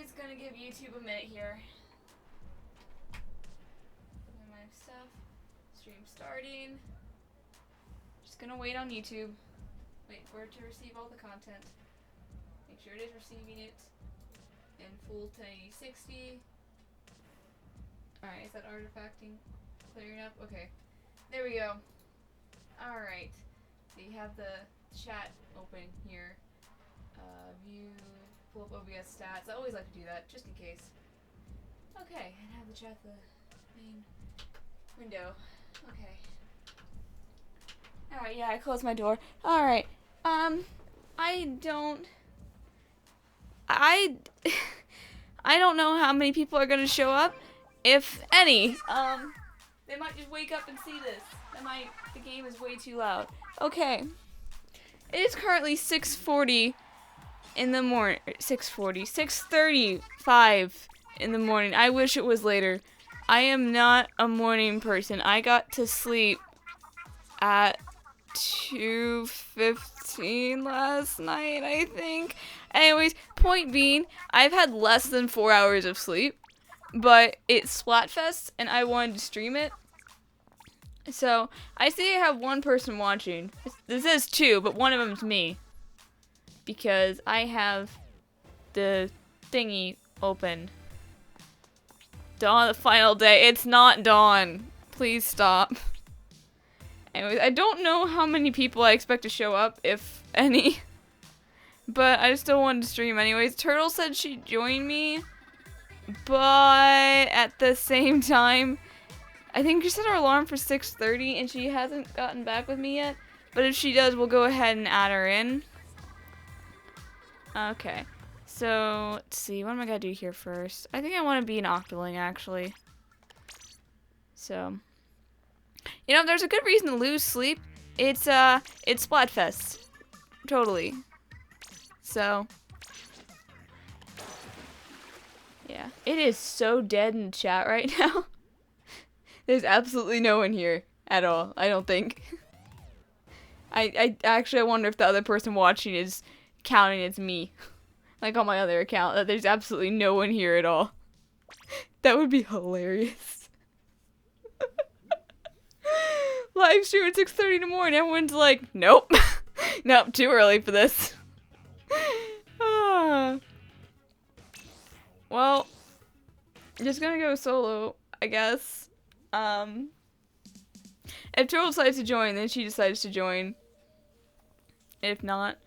just gonna give YouTube a minute here. My stuff. Stream starting. Just gonna wait on YouTube. Wait for it to receive all the content. Make sure it is receiving it in full 1080-60. Alright, is that artifacting clearing up? Okay. There we go. Alright. So you have the chat open here. View, pull up OBS stats. I always like to do that, just in case. Okay, and have the chat the main window. Okay. Alright, yeah, I closed my door. Alright. I don't know how many people are gonna show up, if any. They might just wake up and see this. The game is way too loud. Okay. It is currently 6:40 in the morning. 6:35 in the morning. I wish it was later. I am not a morning person. I got to sleep at 2:15 last night, I think. Anyways, point being, I've had less than 4 hours of sleep, but it's Splatfest and I wanted to stream it. So, I see I have one person watching. This is two, but one of them's me. Because I have the thingy open. Dawn of the final day. It's not dawn. Please stop. Anyways, I don't know how many people I expect to show up, if any. But I still wanted to stream anyways. Turtle said she'd join me. But at the same time, I think she set her alarm for 6:30 and she hasn't gotten back with me yet. But if she does, we'll go ahead and add her in. Okay. So, let's see. What am I gonna do here first? I think I want to be an Octoling, actually. So, you know, if there's a good reason to lose sleep, it's Splatfest. Totally. So, yeah. It is so dead in the chat right now. There's absolutely no one here at all, I don't think. I actually wonder if the other person watching is counting as me. Like on my other account, that there's absolutely no one here at all. That would be hilarious. Live stream at 6:30 in the morning, everyone's like, nope. Nope, too early for this. Well, I'm just gonna go solo, I guess. If Turtle decides to join, then she decides to join. If not,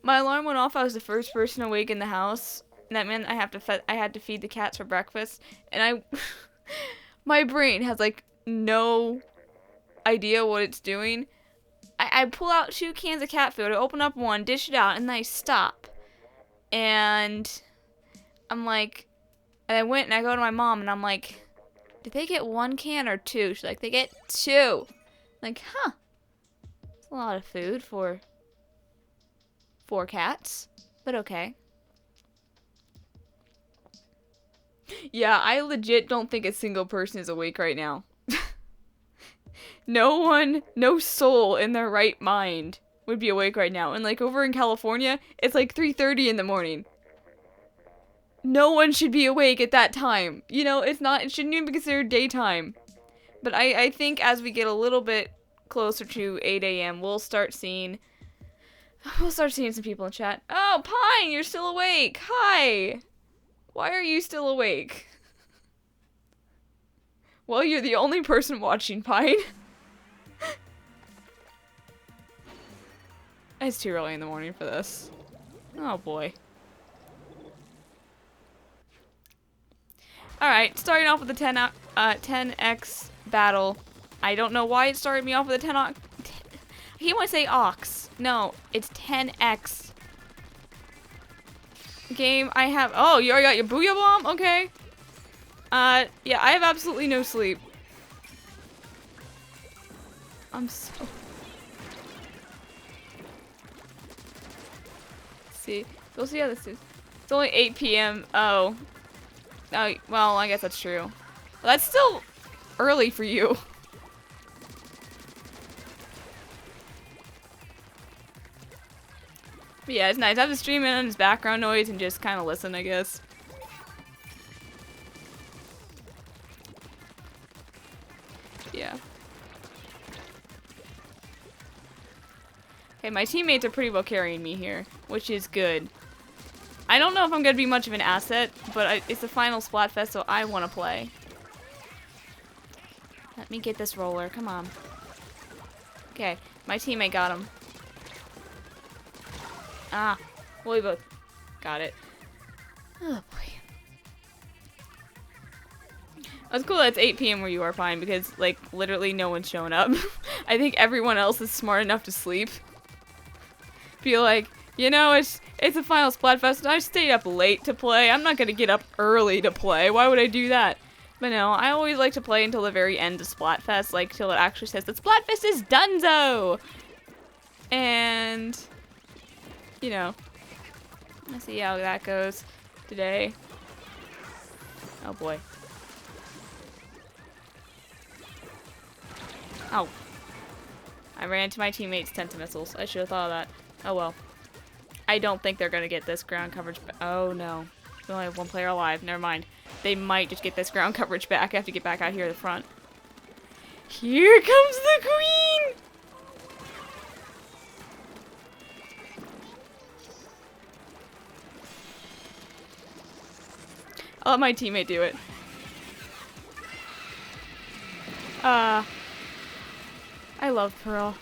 my alarm went off. I was the first person awake in the house. And that meant I had to feed the cats for breakfast. And my brain has like no idea what it's doing. I pull out 2 cans of cat food. I open up one, dish it out, and then I stop. And I'm like, and I went and I go to my mom and I'm like, did they get 1 can or 2? She's like, they get 2. Like, huh. That's a lot of food for 4 cats. But okay. Yeah, I legit don't think a single person is awake right now. No soul in their right mind would be awake right now. And like over in California, it's like 3:30 in the morning. No one should be awake at that time. You know, it shouldn't even be considered daytime. But I think as we get a little bit closer to 8 a.m., we'll start seeing some people in chat. Oh, Pine, you're still awake. Hi. Why are you still awake? Well, you're the only person watching, Pine. It's too early in the morning for this. Oh, boy. Alright, starting off with the 10x battle. I don't know why it started me off with a 10 ox. He might say ox. No, it's 10x. Game, I have... Oh, you already got your Booyah Bomb? Okay. Yeah, I have absolutely no sleep. I'm so... Let's see. We'll see how this is. It's only 8 p.m. Oh. Oh, well, I guess that's true. Well, that's still early for you. But yeah, it's nice. I have the stream in on his background noise and just kind of listen, I guess. Yeah. Okay, my teammates are pretty well carrying me here, which is good. I don't know if I'm going to be much of an asset, but it's the final Splatfest, so I want to play. Let me get this roller. Come on. Okay, my teammate got him. Ah, well, we both got it. Oh, boy. That's cool that it's 8 p.m. where you are, fine, because, like, literally no one's showing up. I think everyone else is smart enough to sleep. Feel like, you know, it's the final Splatfest, and I stayed up late to play. I'm not gonna get up early to play. Why would I do that? But no, I always like to play until the very end of Splatfest, like, till it actually says that Splatfest is donezo! And, you know, let's see how that goes today. Oh boy. Oh. I ran into my teammate's Tentamissiles. I should have thought of that. Oh well. I don't think they're gonna get this ground coverage. Oh no. We only have one player alive. Never mind. They might just get this ground coverage back. I have to get back out here to the front. Here comes the queen! I'll let my teammate do it. I love Pearl.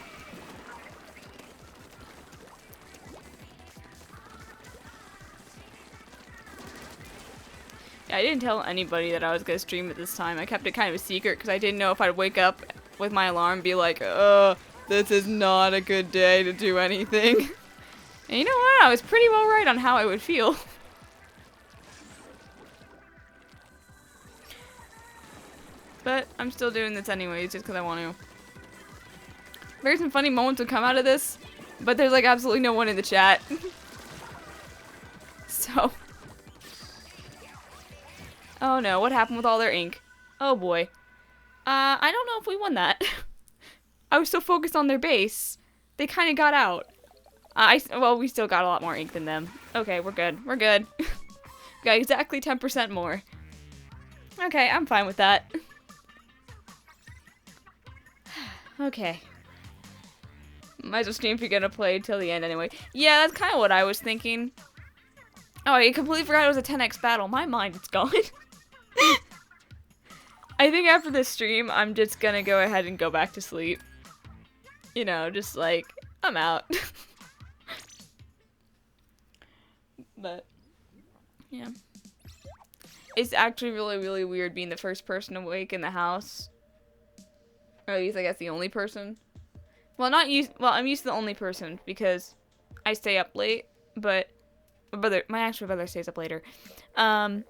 Yeah, I didn't tell anybody that I was going to stream at this time. I kept it kind of a secret because I didn't know if I'd wake up with my alarm and be like, this is not a good day to do anything. And you know what? I was pretty well right on how I would feel. But I'm still doing this anyways, just because I want to. There's some funny moments would come out of this, but there's like absolutely no one in the chat. So. Oh no, what happened with all their ink? Oh boy. I don't know if we won that. I was so focused on their base, they kind of got out. Well, we still got a lot more ink than them. Okay, we're good. We're good. Got exactly 10% more. Okay, I'm fine with that. Okay. Might as well stream if you're gonna play till the end anyway. Yeah, that's kind of what I was thinking. Oh, I completely forgot it was a 10x battle. My mind is gone. I think after this stream, I'm just gonna go ahead and go back to sleep. You know, just like, I'm out. But, yeah. It's actually really, really weird being the first person awake in the house. Or at least I guess the only person. Well, I'm used to the only person because I stay up late, but my actual brother stays up later. But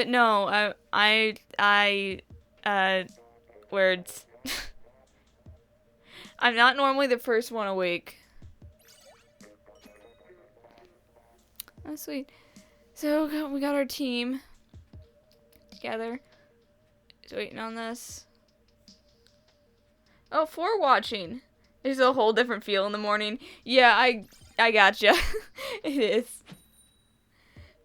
no, words. I'm not normally the first one awake. Oh, sweet. So we got our team together. Just waiting on this. Oh, for watching. There's a whole different feel in the morning. Yeah, I gotcha. It is.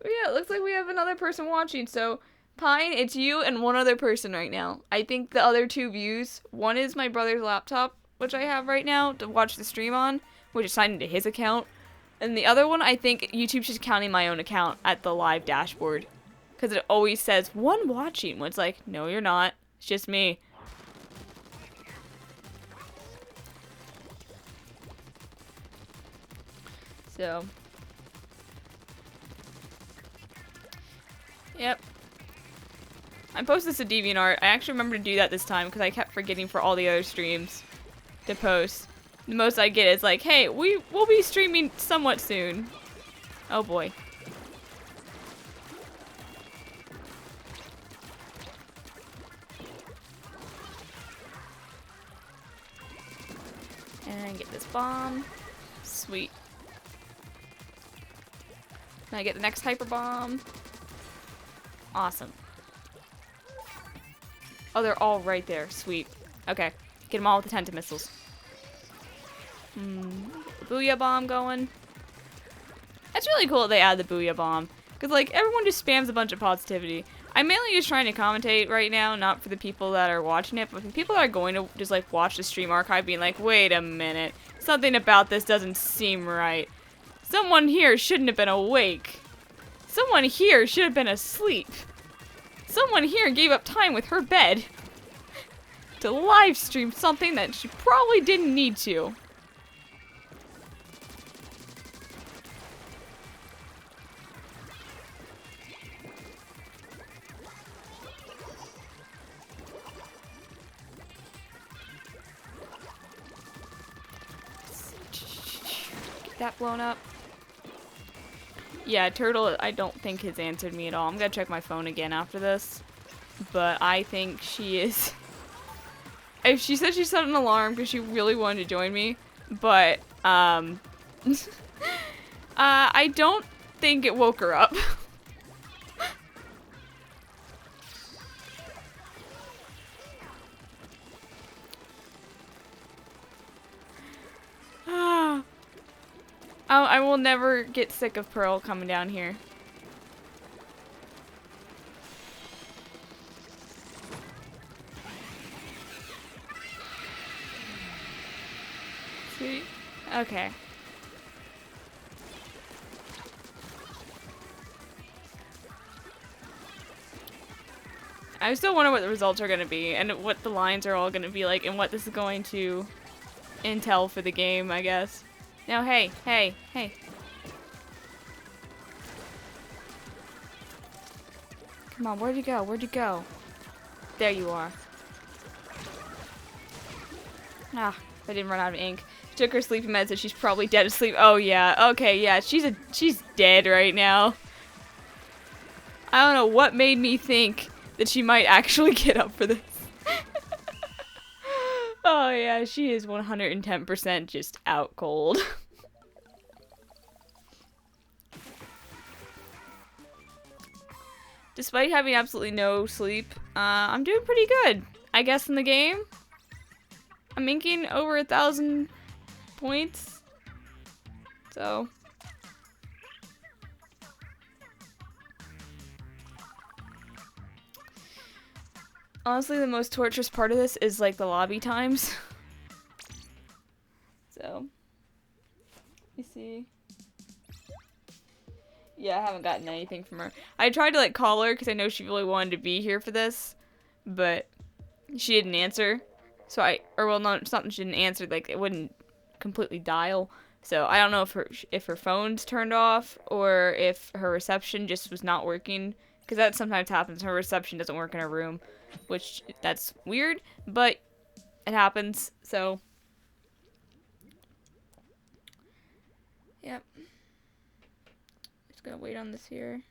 But yeah, it looks like we have another person watching. So, Pine, it's you and one other person right now. I think the other 2 views, one is my brother's laptop, which I have right now to watch the stream on, which is signed into his account. And the other one, I think YouTube's just counting my own account at the live dashboard. Because it always says, 1 watching. When it's like, no, you're not. It's just me. So. Yep. I posted this to DeviantArt. I actually remember to do that this time because I kept forgetting for all the other streams to post. The most I get is like, hey, we'll be streaming somewhat soon. Oh boy. And get this bomb. Sweet. Can I get the next hyper bomb? Awesome. Oh, they're all right there. Sweet. Okay. Get them all with the Tentamissiles. Booyah Bomb going. It's really cool that they add the Booyah Bomb. Because, like, everyone just spams a bunch of positivity. I'm mainly just trying to commentate right now, not for the people that are watching it, but for the people that are going to just, like, watch the stream archive being like, wait a minute, something about this doesn't seem right. Someone here shouldn't have been awake. Someone here should have been asleep. Someone here gave up time with her bed to live stream something that she probably didn't need to. Get that blown up. Yeah, Turtle, I don't think has answered me at all. I'm gonna check my phone again after this. But I think she is... If she said she set an alarm because she really wanted to join me. But, I don't think it woke her up. I will never get sick of Pearl coming down here. Sweet. Okay. I still wonder what the results are going to be and what the lines are all going to be like and what this is going to entail for the game, I guess. No, hey. Come on, where'd you go? Where'd you go? There you are. Ah, I didn't run out of ink. She took her sleeping meds, so she's probably dead asleep. Oh yeah, okay, yeah, she's dead right now. I don't know what made me think that she might actually get up for this. Oh yeah, she is 110% just out cold. Despite having absolutely no sleep, I'm doing pretty good, I guess, in the game. I'm inking over 1,000 points. So. Honestly, the most torturous part of this is like the lobby times. So. You see. Yeah, I haven't gotten anything from her. I tried to like call her because I know she really wanted to be here for this, but she didn't answer. So something she didn't answer, like it wouldn't completely dial. So I don't know if her phone's turned off or if her reception just was not working, because that sometimes happens. Her reception doesn't work in her room, which that's weird, but it happens. So yep. Gonna wait on this here.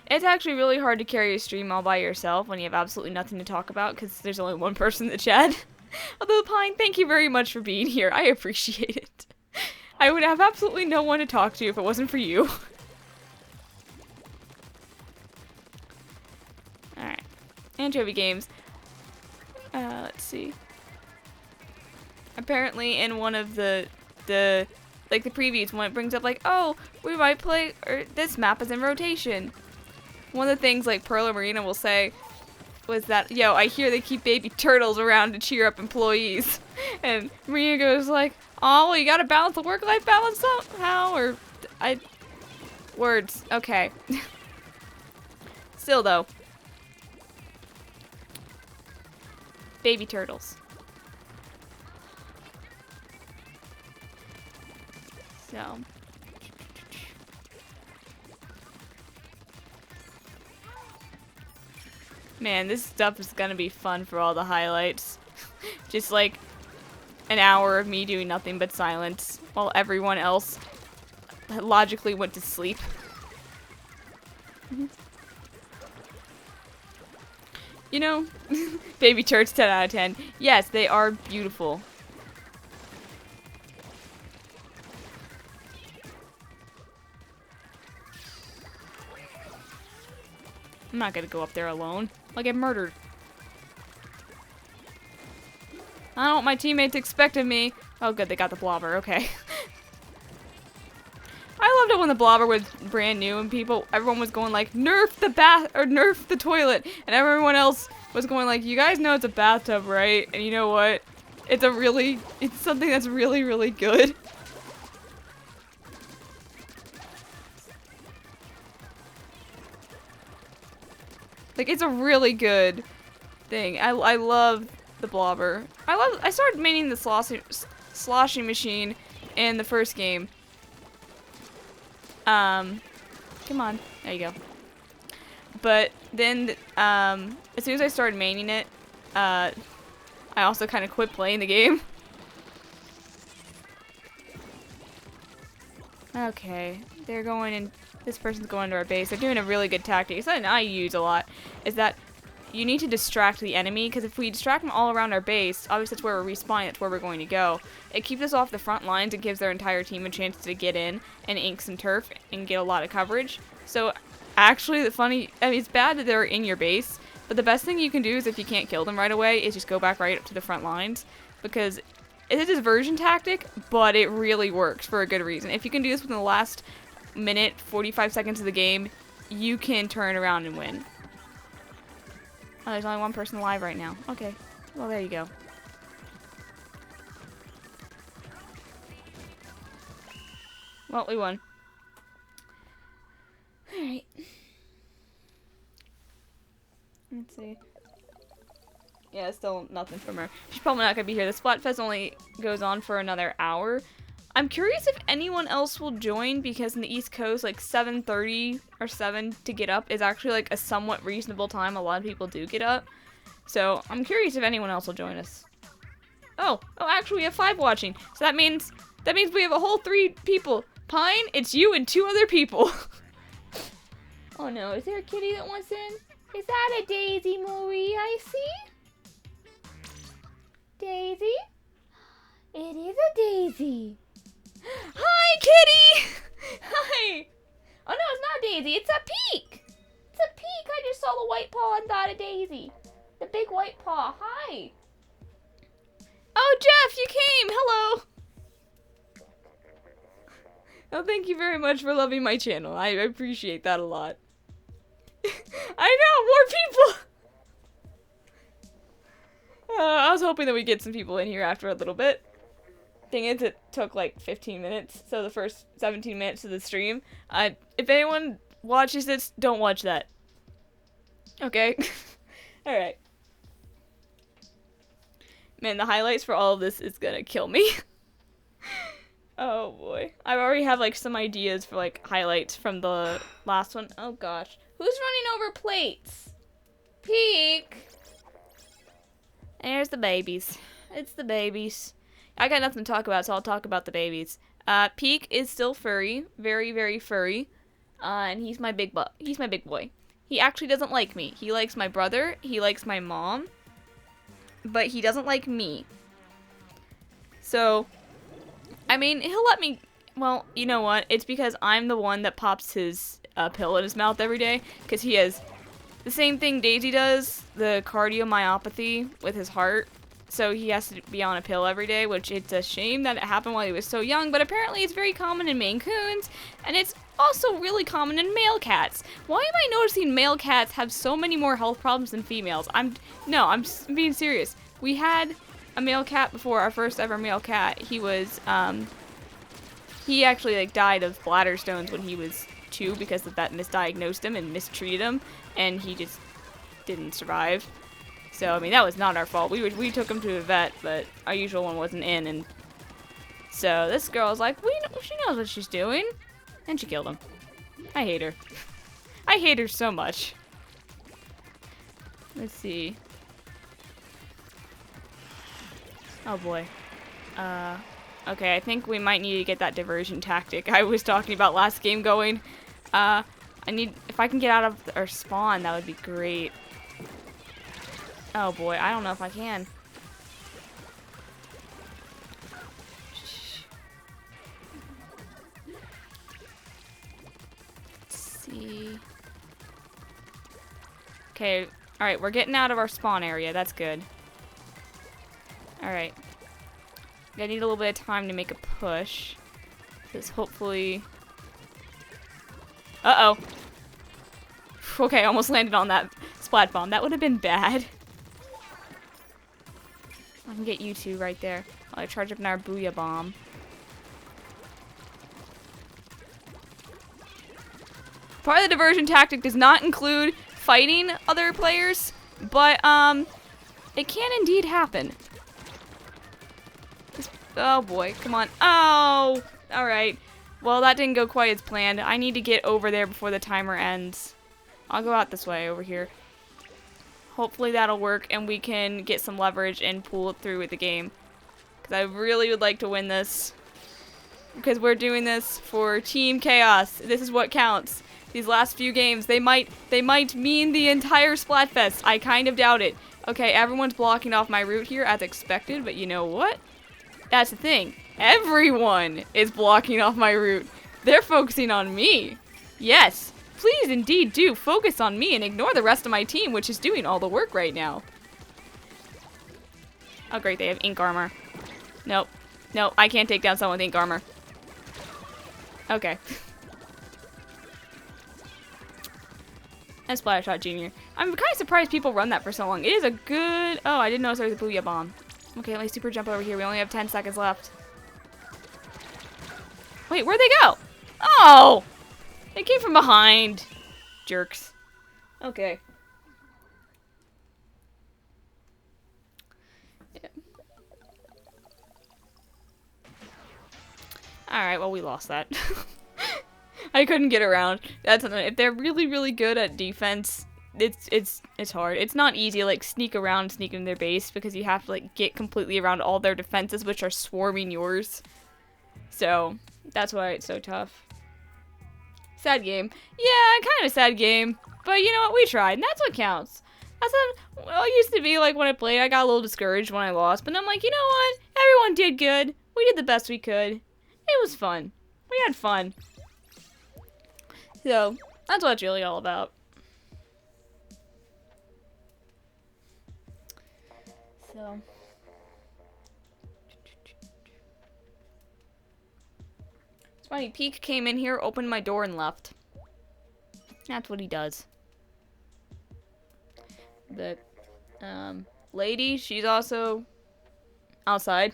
It's actually really hard to carry a stream all by yourself when you have absolutely nothing to talk about because there's only one person in the chat. Although, Pine, thank you very much for being here. I appreciate it. I would have absolutely no one to talk to if it wasn't for you. Alright. Anchovy games. Let's see. Apparently in one of the like the previews when it brings up like, oh, we might play, or this map is in rotation. One of the things like Pearl or Marina will say was that, yo, I hear they keep baby turtles around to cheer up employees. And Marina goes like, oh, well, you gotta balance the work-life balance somehow, or words, okay. Still though. Baby turtles. So. Man, this stuff is gonna be fun for all the highlights. Just like an hour of me doing nothing but silence while everyone else logically went to sleep. You know, baby turds 10 out of 10. Yes, they are beautiful. I'm not gonna go up there alone. I'll get murdered. I don't know what my teammates expect of me Oh, good, they got the blobber. Okay. I loved it when the blobber was brand new and everyone was going like, nerf the bath, or nerf the toilet. And everyone else was going like, you guys know it's a bathtub, right? And you know what? It's something that's really, really good. Like, it's a really good thing. I love the blobber. I started maining the sloshing machine in the first game. Come on. There you go. But then, as soon as I started maining it, I also kind of quit playing the game. Okay. They're going in. This person's going to our base. They're doing a really good tactic. Something I use a lot is that you need to distract the enemy, because if we distract them all around our base, obviously that's where we're respawning, that's where we're going to go. It keeps us off the front lines and gives their entire team a chance to get in and ink some turf and get a lot of coverage. So actually, it's bad that they're in your base, but the best thing you can do is, if you can't kill them right away, is just go back right up to the front lines, because it is a diversion tactic, but it really works for a good reason. If you can do this within the last minute, 45 seconds of the game, you can turn around and win. Oh, there's only one person alive right now. Okay. Well, there you go. Well, we won. Alright. Let's see. Yeah, still nothing from her. She's probably not gonna be here. The Splatfest only goes on for another hour. I'm curious if anyone else will join, because in the East Coast, like 7:30 or 7 to get up is actually like a somewhat reasonable time. A lot of people do get up. So I'm curious if anyone else will join us. Oh, actually we have 5 watching. So that means we have a whole 3 people. Pine, it's you and 2 other people. Oh no, is there a kitty that wants in? Is that a Daisy, Marie? I see. Daisy? It is a Daisy. Hi, kitty! Hi! Oh no, it's not Daisy, it's a Peek! It's a Peek! I just saw the white paw and thought of Daisy. The big white paw, hi! Oh, Jeff, you came! Hello! Oh, thank you very much for loving my channel. I appreciate that a lot. I know, more people! I was hoping that we'd get some people in here after a little bit. Thing is, it took like 15 minutes, so the first 17 minutes of the stream. If anyone watches this, don't watch that. Okay? Alright. Man, the highlights for all of this is gonna kill me. Oh boy. I already have like some ideas for like highlights from the last one. Oh gosh. Who's running over plates? Peek! There's the babies. It's the babies. I got nothing to talk about, so I'll talk about the babies. Peek is still furry. Very, very furry. And he's my big boy. He actually doesn't like me. He likes my brother. He likes my mom. But he doesn't like me. So, I mean, he'll let me... Well, you know what? It's because I'm the one that pops his pill in his mouth every day. Because he has the same thing Daisy does. The cardiomyopathy with his heart. So he has to be on a pill every day, which it's a shame that it happened while he was so young, but apparently it's very common in Maine Coons, and it's also really common in male cats. Why am I noticing male cats have so many more health problems than females? I'm being serious. We had a male cat before, our first ever male cat. He was, he actually like died of bladder stones when he was 2 because of that misdiagnosed him and mistreated him, and he just didn't survive. So, I mean, that was not our fault. We took him to a vet, but our usual one wasn't in, and so this girl's like, she knows what she's doing, and she killed him. I hate her. I hate her so much. Let's see. Oh boy. Okay, I think we might need to get that diversion tactic I was talking about last game going. If I can get out of our spawn, that would be great. Oh boy, I don't know if I can. Let's see. Okay, alright, we're getting out of our spawn area. That's good. Alright. I need a little bit of time to make a push. Because hopefully... Uh-oh. Okay, I almost landed on that splat bomb. That would have been bad. I can get you two right there. While I charge up our booyah bomb. Part of the diversion tactic does not include fighting other players, but it can indeed happen. Oh boy, come on. Oh! Alright. Well, that didn't go quite as planned. I need to get over there before the timer ends. I'll go out this way over here. Hopefully that'll work and we can get some leverage and pull it through with the game. Because I really would like to win this. Because we're doing this for Team Chaos. This is what counts. These last few games, they might mean the entire Splatfest. I kind of doubt it. Okay, everyone's blocking off my route here as expected, but you know what? That's the thing. Everyone is blocking off my route. They're focusing on me. Yes, please indeed do focus on me and ignore the rest of my team, which is doing all the work right now. Oh great, they have ink armor. Nope. Nope, I can't take down someone with ink armor. Okay. And Splatshot Jr. I'm kind of surprised people run that for so long. It is a good... Oh, I didn't notice there was a booyah bomb. Okay, let me super jump over here. We only have 10 seconds left. Wait, where'd they go? Oh! They came from behind. Jerks. Okay. Yeah. Alright, well, we lost that. I couldn't get around. That's if they're really, really good at defense, it's hard. It's not easy to like sneak into their base because you have to like get completely around all their defenses, which are swarming yours. So that's why it's so tough. Sad game. Yeah, kind of a sad game. But you know what? We tried, and that's what counts. That's what well, it used to be like when I played. I got a little discouraged when I lost, but I'm like, you know what? Everyone did good. We did the best we could. It was fun. We had fun. So, that's what it's really all about. So. It's funny, Peak came in here, opened my door, and left. That's what he does. But, Lady, she's also outside.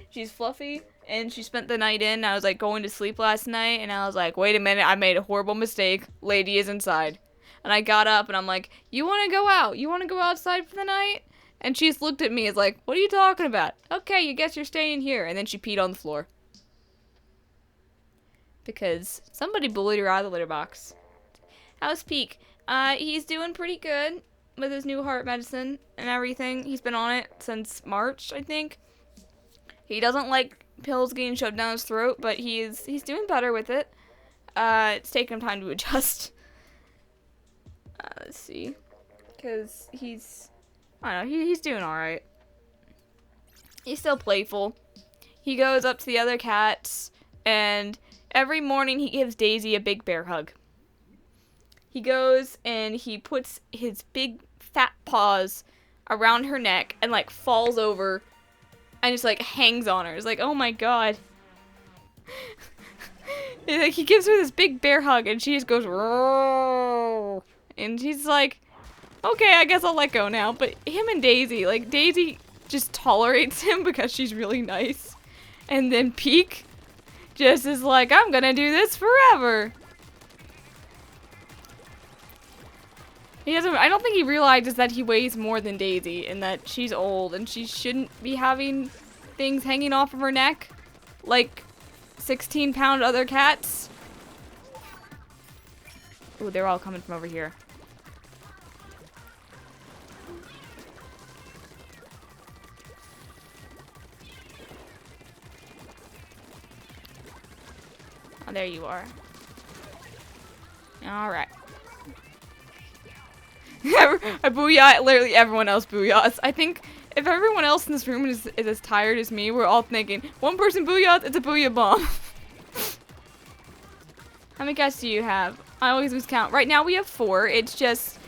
She's fluffy. And she spent the night in. I was like going to sleep last night and I was like, wait a minute, I made a horrible mistake. Lady is inside. And I got up and I'm like, you want to go out? You want to go outside for the night? And she just looked at me as like, what are you talking about? Okay, you guess you're staying here. And then she peed on the floor. Because somebody bullied her out of the litter box. How's Peak? He's doing pretty good with his new heart medicine and everything. He's been on it since March, I think. He doesn't like pills getting shoved down his throat, but he's doing better with it. It's taken him time to adjust. Let's see, because I don't know, he's doing all right. He's still playful. He goes up to the other cats, and every morning he gives Daisy a big bear hug. He goes and he puts his big fat paws around her neck and like falls over. And just like hangs on her. It's like, oh my god. Like he gives her this big bear hug and she just goes, "Roar." And she's like, okay, I guess I'll let go now. But him and Daisy, like Daisy just tolerates him because she's really nice. And then Peak just is like, I'm gonna do this forever. I don't think he realizes that he weighs more than Daisy and that she's old and she shouldn't be having things hanging off of her neck like 16-pound other cats. Ooh, they're all coming from over here. Oh, there you are. Alright. I booyah, literally everyone else booyahs. I think if everyone else in this room is as tired as me, we're all thinking, one person booyahs, it's a booyah bomb. How many cats do you have? I always lose count. Right now we have 4. It's just,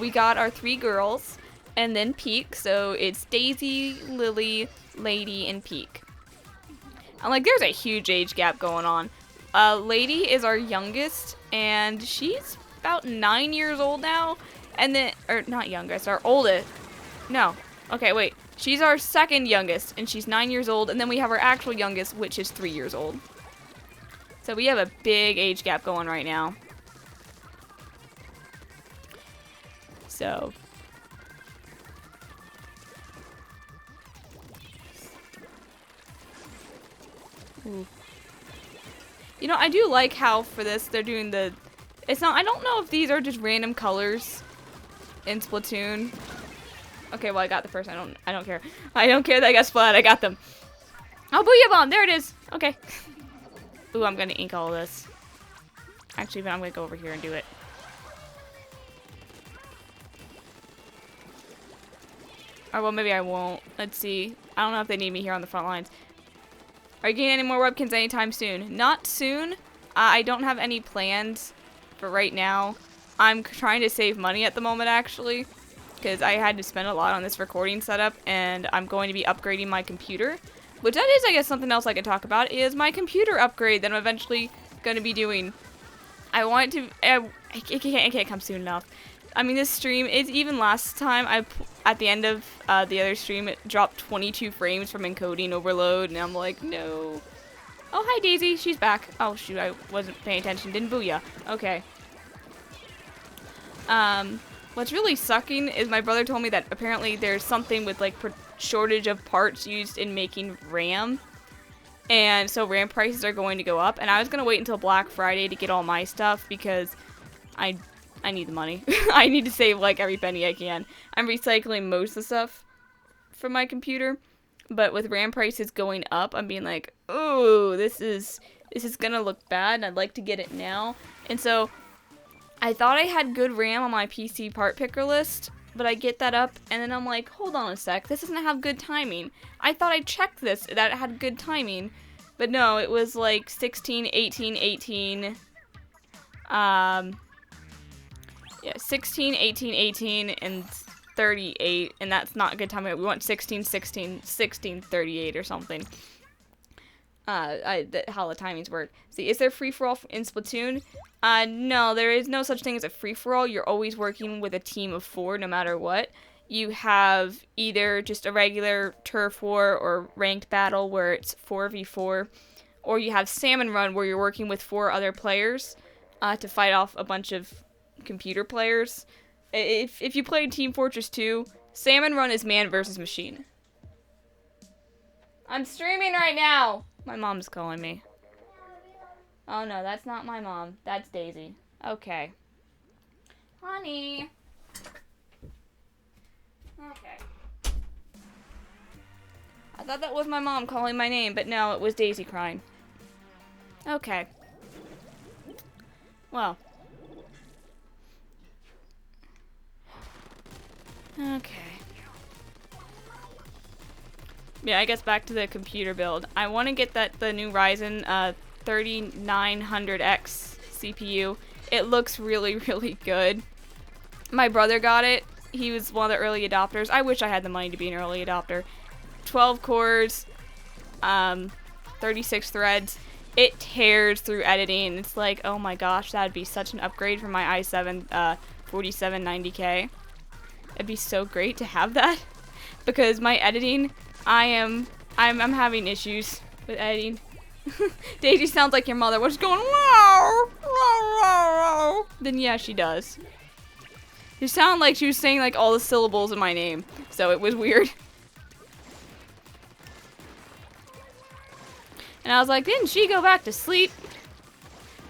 we got our 3 girls, and then Peak, so it's Daisy, Lily, Lady, and Peak. I'm like, there's a huge age gap going on. Lady is our youngest, and she's about 9 years old now. And then, or not youngest, our oldest. No. Okay, wait. She's our second youngest, and she's 9 years old. And then we have our actual youngest, which is 3 years old. So we have a big age gap going right now. So. Ooh. You know, I do like how for this they're doing the. It's not. I don't know if these are just random colors in Splatoon. Okay, well I got the first. I don't care. I don't care that I got splat. I got them. Oh, Booyah Bomb! There it is. Okay. Ooh, I'm gonna ink all of this. Actually, but I'm gonna go over here and do it. Or well, maybe I won't. Let's see. I don't know if they need me here on the front lines. Are you getting any more Webkinz anytime soon? Not soon. I don't have any plans for right now. I'm trying to save money at the moment, actually, because I had to spend a lot on this recording setup, and I'm going to be upgrading my computer. Which that is, I guess, something else I could talk about, is my computer upgrade that I'm eventually going to be doing. I want it to... it can't come soon enough. I mean, this stream is even last time, at the end of the other stream, it dropped 22 frames from encoding overload, and I'm like, no. Oh, hi, Daisy. She's back. Oh, shoot, I wasn't paying attention. Didn't booyah. Okay. What's really sucking is my brother told me that apparently there's something with, like, shortage of parts used in making RAM. And so RAM prices are going to go up. And I was going to wait until Black Friday to get all my stuff because I need the money. I need to save, like, every penny I can. I'm recycling most of the stuff from my computer. But with RAM prices going up, I'm being like, oh, this is going to look bad. And I'd like to get it now. And so I thought I had good RAM on my PC part picker list, but I get that up, and then I'm like, hold on a sec, this doesn't have good timing. I thought I checked this, that it had good timing, but no, it was like 16, 18, 18, yeah, 16, 18, 18, and 38, and that's not good timing. We want 16, 16, 16, 38 or something. How the timings work. See, is there free-for-all in Splatoon? No, there is no such thing as a free-for-all. You're always working with a team of 4, no matter what. You have either just a regular turf war or ranked battle where it's 4v4, or you have Salmon Run where you're working with 4 other players to fight off a bunch of computer players. If you play Team Fortress 2, Salmon Run is man versus machine. I'm streaming right now! My mom's calling me. Oh no, that's not my mom. That's Daisy. Okay. Honey. Okay. I thought that was my mom calling my name, but no, it was Daisy crying. Okay. Well. Okay. Yeah, I guess back to the computer build. I want to get the new Ryzen 3900X CPU. It looks really, really good. My brother got it. He was one of the early adopters. I wish I had the money to be an early adopter. 12 cores, 36 threads. It tears through editing. It's like, oh my gosh, that'd be such an upgrade from my i7 4790K. It'd be so great to have that because my editing, I'm having issues with editing. Daisy sounds like your mother. What's going? Wow, wow, wow. Then yeah, she does. You sound like she was saying like all the syllables in my name, so it was weird. And I was like, didn't she go back to sleep?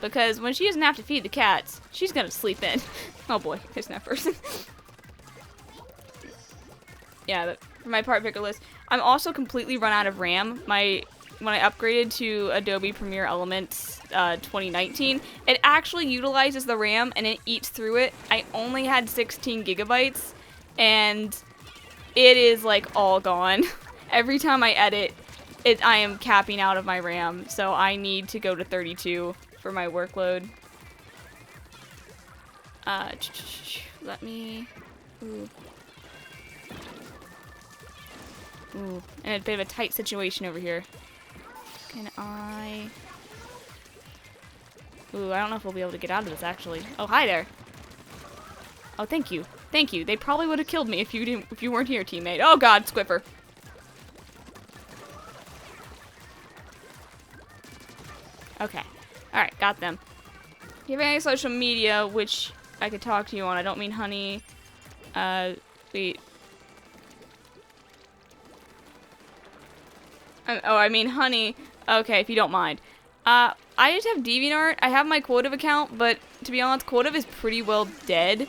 Because when she doesn't have to feed the cats, she's gonna sleep in. Oh boy, there's that person. Yeah, but for my part picker list, I'm also completely run out of RAM. When I upgraded to Adobe Premiere Elements 2019, it actually utilizes the RAM and it eats through it. I only had 16 gigabytes, and it is like all gone. Every time I edit, I am capping out of my RAM, so I need to go to 32 for my workload. Let me... Ooh, and a bit of a tight situation over here. Can I... Ooh, I don't know if we'll be able to get out of this, actually. Oh, hi there. Oh, thank you. Thank you. They probably would have killed me if you weren't here, teammate. Oh god, Squiffer. Okay. Alright, got them. If you have any social media, which I could talk to you on, I don't mean honey. Wait. Oh, I mean honey. Okay, if you don't mind. I just have DeviantArt. I have my Quotive account, but to be honest, Quotive is pretty well dead.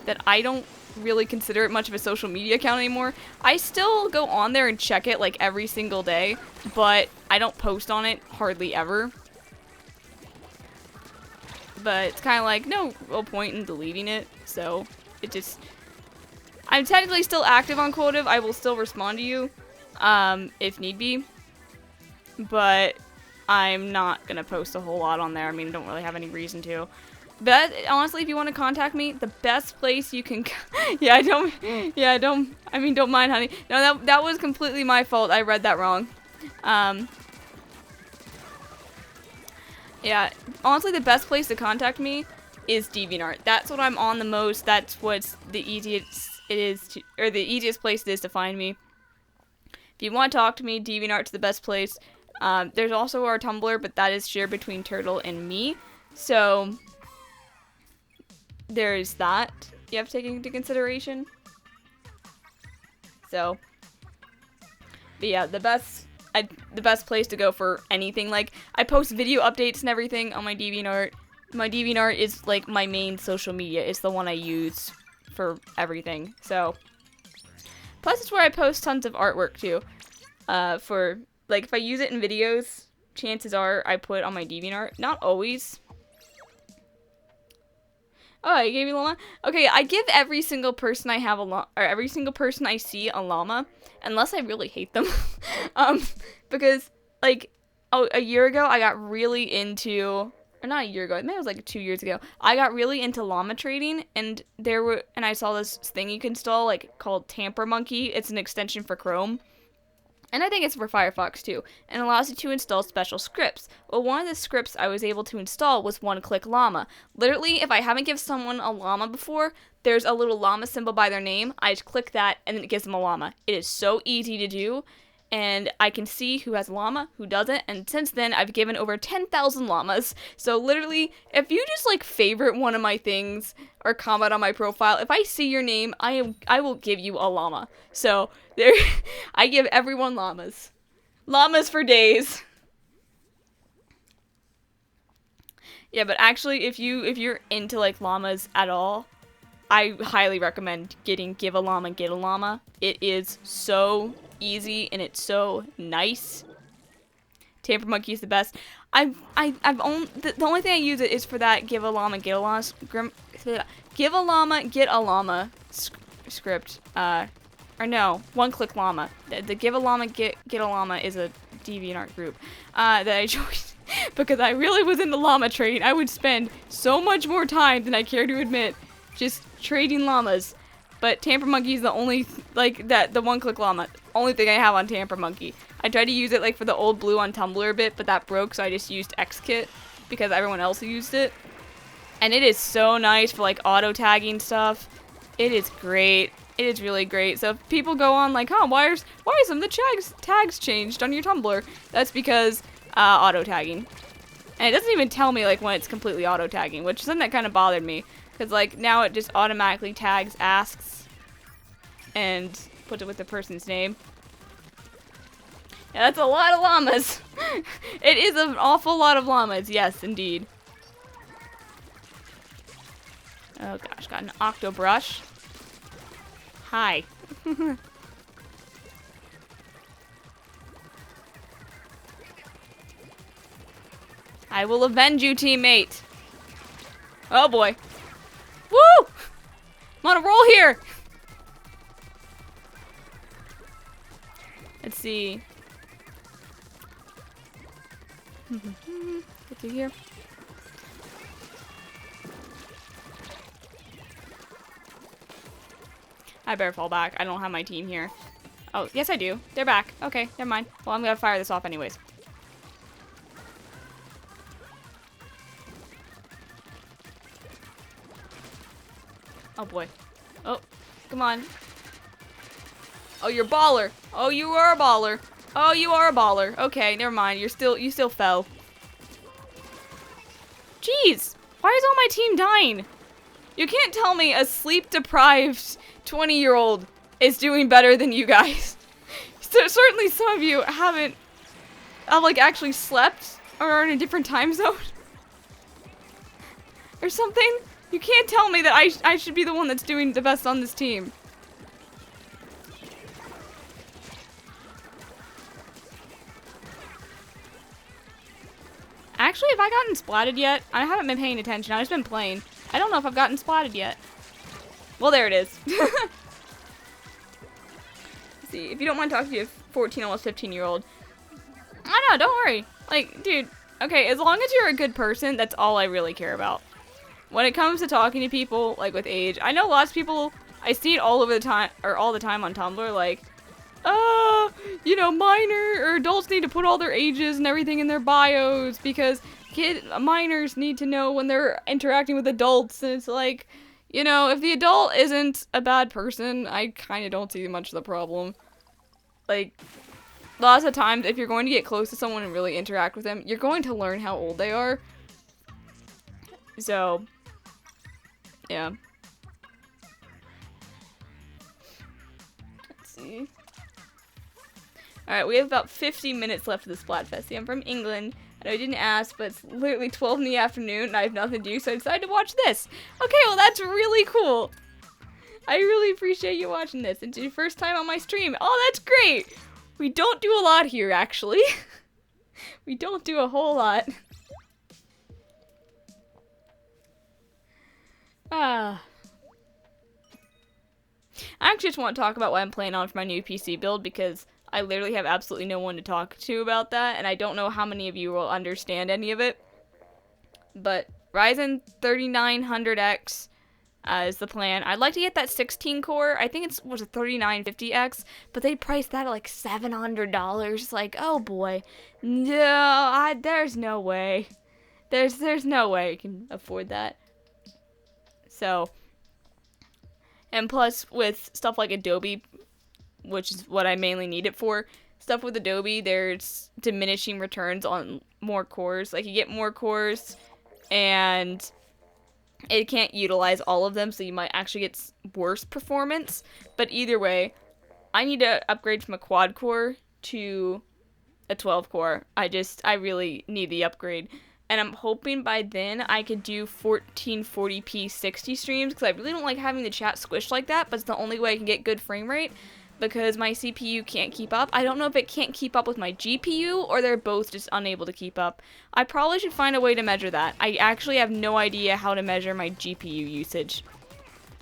That I don't really consider it much of a social media account anymore. I still go on there and check it like every single day, but I don't post on it hardly ever. But it's kind of like, no real point in deleting it, so it just... I'm technically still active on Quotive. I will still respond to you, if need be. But I'm not going to post a whole lot on there. I mean, I don't really have any reason to. But honestly, if you want to contact me, the best place you can... don't mind, honey. No, that was completely my fault. I read that wrong. Yeah, honestly, the best place to contact me is DeviantArt. That's what I'm on the most. That's what's the easiest it is to, or the easiest place it is to find me. If you want to talk to me, DeviantArt's the best place. There's also our Tumblr, but that is shared between Turtle and me. So there's that you have to take into consideration. So, but yeah, the best place to go for anything. Like, I post video updates and everything on my DeviantArt. My DeviantArt is like my main social media. It's the one I use for everything. So, plus it's where I post tons of artwork too. For like, if I use it in videos, chances are I put it on my DeviantArt. Not always. Oh, I gave you llama? Okay, I give every single person I have a llama, or every single person I see a llama, unless I really hate them. Because, like, a year ago, I got really into, or not a year ago, maybe it was like 2 years ago, I got really into llama trading, and I saw this thing you can install, like, called Tamper Monkey. It's an extension for Chrome. And I think it's for Firefox too, and allows you to install special scripts. Well, one of the scripts I was able to install was one-click llama. Literally, if I haven't given someone a llama before, there's a little llama symbol by their name. I just click that, and then it gives them a llama. It is so easy to do, and I can see who has a llama, who doesn't, and since then, I've given over 10,000 llamas. So literally, if you just, like, favorite one of my things, or comment on my profile, if I see your name, I will give you a llama. So, there, I give everyone llamas. Llamas for days. Yeah, but actually, if you're into, like, llamas at all, I highly recommend getting Give a Llama, Get a Llama. It is so easy, and it's so nice. Tamper Monkey is the best. The only thing I use it is for that Give a Llama, Get a Llama, Give a Llama, Get a Llama script. Or no, one-click llama. The Give a Llama, Get a Llama is a DeviantArt group that I joined because I really was into llama trading. I would spend so much more time than I care to admit just trading llamas. But Tamper Monkey is the only, like, the one-click llama. Only thing I have on Tamper Monkey. I tried to use it, like, for the old blue on Tumblr a bit, but that broke, so I just used Xkit because everyone else used it. And it is so nice for, like, auto-tagging stuff. It is great. It is really great. So if people go on, like, huh, why are some of the tags changed on your Tumblr? That's because auto-tagging. And it doesn't even tell me, like, when it's completely auto-tagging, which is something that kind of bothered me. Because, like, now it just automatically tags asks and puts it with the person's name. Yeah, that's a lot of llamas. It is an awful lot of llamas. Yes, indeed. Oh, gosh. Got an octobrush. Hi. I will avenge you, teammate. Oh, boy. Woo! I'm on a roll here. Let's see. Get through here. I better fall back. I don't have my team here. Oh, yes I do. They're back. Okay, never mind. Well, I'm gonna fire this off anyways. Oh boy. Oh, come on. Oh, you're a baller. Oh, you are a baller. Oh, you are a baller. Okay, never mind. You still fell. Jeez, why is all my team dying? You can't tell me a sleep-deprived 20-year-old is doing better than you guys. So, certainly some of you have like actually slept or are in a different time zone or something. You can't tell me that I should be the one that's doing the best on this team. Actually, have I gotten splatted yet? I haven't been paying attention. I've just been playing. I don't know if I've gotten splatted yet. Well, there it is. See, if you don't mind talking to a 14, almost 15-year-old. I know, don't worry. Like, dude, okay, as long as you're a good person, that's all I really care about. When it comes to talking to people, like, with age, I know lots of people, I see it all over the time, or all the time on Tumblr, like, you know, minor or adults need to put all their ages and everything in their bios because minors need to know when they're interacting with adults. And it's like, you know, if the adult isn't a bad person, I kind of don't see much of the problem. Like, lots of times, if you're going to get close to someone and really interact with them, you're going to learn how old they are. So, yeah. Let's see. Alright, we have about 50 minutes left of the Splatfest. See, I'm from England. I know I didn't ask, but it's literally 12 in the afternoon and I have nothing to do, so I decided to watch this. Okay, well that's really cool. I really appreciate you watching this. It's your first time on my stream. Oh, that's great! We don't do a lot here, actually. We don't do a whole lot. I actually just want to talk about what I'm playing on for my new PC build because I literally have absolutely no one to talk to about that, and I don't know how many of you will understand any of it. But Ryzen 3900X is the plan. I'd like to get that 16 core. I think it was a 3950X, but they priced that at like $700. Like, oh boy, no, there's no way. There's no way I can afford that. So, and plus with stuff like Adobe, which is what I mainly need it for, stuff with Adobe, there's diminishing returns on more cores. Like, you get more cores, and it can't utilize all of them, so you might actually get worse performance. But either way, I need to upgrade from a quad core to a 12 core. I really need the upgrade. And I'm hoping by then I could do 1440p 60 streams, because I really don't like having the chat squished like that, but it's the only way I can get good frame rate, because my CPU can't keep up. I don't know if it can't keep up with my GPU, or they're both just unable to keep up. I probably should find a way to measure that. I actually have no idea how to measure my GPU usage.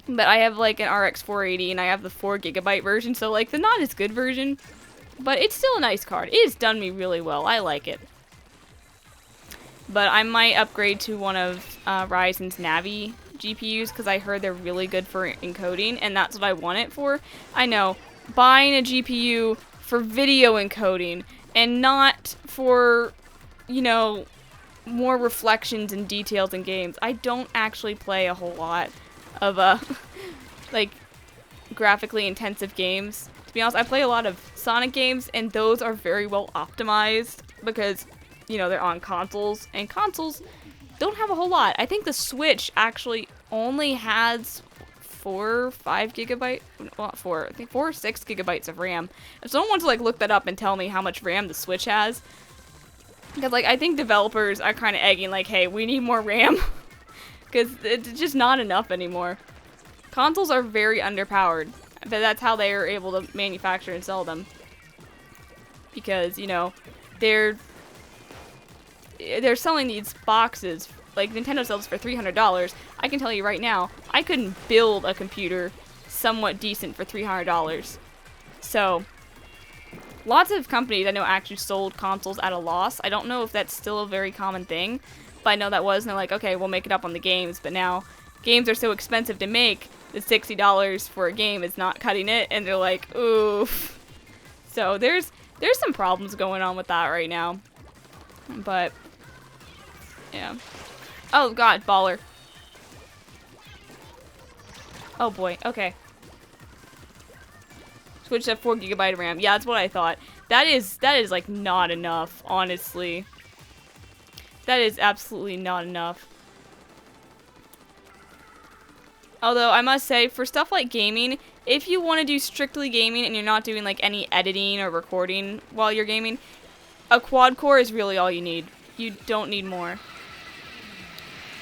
But I have like an RX 480, and I have the 4GB version, so like the not as good version, but it's still a nice card. It has done me really well. I like it. But I might upgrade to one of Ryzen's Navi GPUs, because I heard they're really good for encoding, and that's what I want it for. I know, buying a GPU for video encoding, and not for, you know, more reflections and details in games. I don't actually play a whole lot of, like, graphically intensive games. To be honest, I play a lot of Sonic games, and those are very well optimized, because, you know, they're on consoles, and consoles don't have a whole lot. I think the Switch actually only has 4 or 5 gigabytes, well, not 4, I think 4 or 6 gigabytes of RAM. If someone wants to, like, look that up and tell me how much RAM the Switch has, because, like, I think developers are kind of egging, like, hey, we need more RAM, because it's just not enough anymore. Consoles are very underpowered, but that's how they are able to manufacture and sell them, because, you know, they're selling these boxes, like Nintendo sells for $300. I can tell you right now, I couldn't build a computer somewhat decent for $300. So, lots of companies I know actually sold consoles at a loss. I don't know if that's still a very common thing, but I know that was, and they're like, okay, we'll make it up on the games, but now games are so expensive to make that $60 for a game is not cutting it, and they're like, oof. So, there's some problems going on with that right now. But yeah. Oh god, baller. Oh boy, okay. Switch to 4 GB RAM. Yeah, that's what I thought. That is like not enough, honestly. That is absolutely not enough. Although, I must say, for stuff like gaming, if you want to do strictly gaming and you're not doing like any editing or recording while you're gaming, a quad core is really all you need. You don't need more.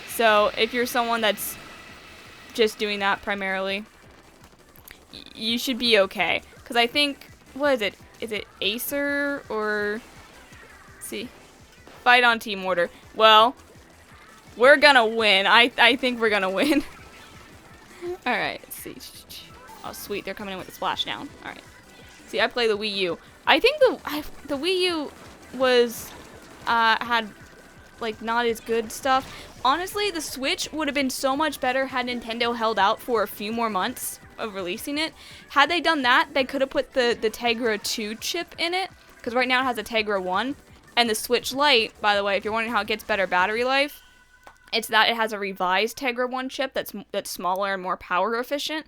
So, if you're someone that's just doing that primarily, you should be okay. Because I think, what is it? Is it Acer or... Let's see. Fight on Team Order. Well, we're gonna win. I think we're gonna win. Alright, let's see. Oh, sweet. They're coming in with a splashdown. Alright. See, I play the Wii U. I think the Wii U was, had, like, not as good stuff. Honestly, the Switch would have been so much better had Nintendo held out for a few more months of releasing it. Had they done that, they could have put the Tegra 2 chip in it, because right now it has a Tegra 1. And the Switch Lite, by the way, if you're wondering how it gets better battery life, it's that it has a revised Tegra 1 chip that's smaller and more power efficient,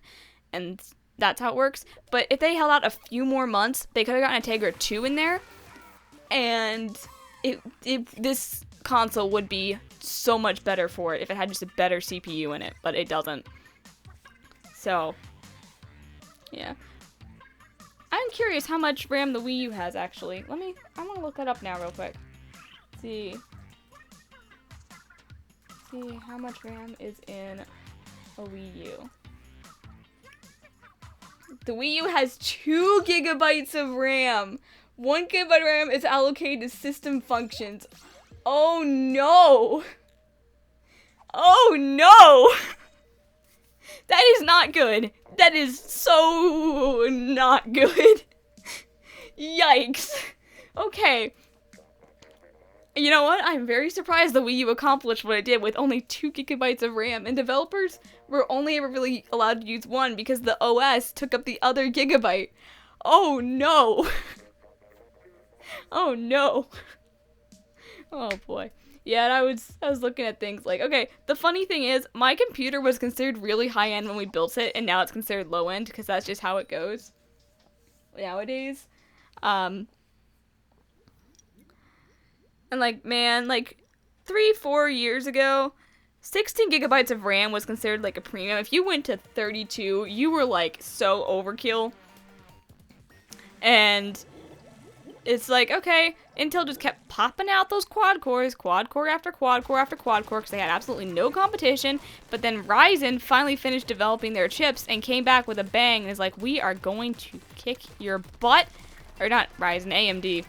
and that's how it works. But if they held out a few more months, they could have gotten a Tegra 2 in there, and this console would be so much better for it if it had just a better CPU in it, but it doesn't. So, yeah. I'm curious how much RAM the Wii U has, actually. I want to look that up now real quick. See how much RAM is in a Wii U. The Wii U has 2 GB of RAM. 1 GB of RAM is allocated to system functions. Oh no! Oh no! That is not good. That is so not good. Yikes. Okay. You know what? I'm very surprised the Wii U accomplished what it did with only 2 GB of RAM, and developers were only ever really allowed to use 1 because the OS took up the other gigabyte. Oh no. Oh no. Oh boy. Yeah, and I was looking at things like, okay, the funny thing is, my computer was considered really high-end when we built it, and now it's considered low-end, because that's just how it goes nowadays. And like, man, like, 3-4 years ago, 16 GB of RAM was considered like a premium. If you went to 32, you were like so overkill. And it's like, okay, Intel just kept popping out those quad core after quad core after quad core, because they had absolutely no competition. But then Ryzen finally finished developing their chips and came back with a bang and is like, we are going to kick your butt. Or not Ryzen, AMD.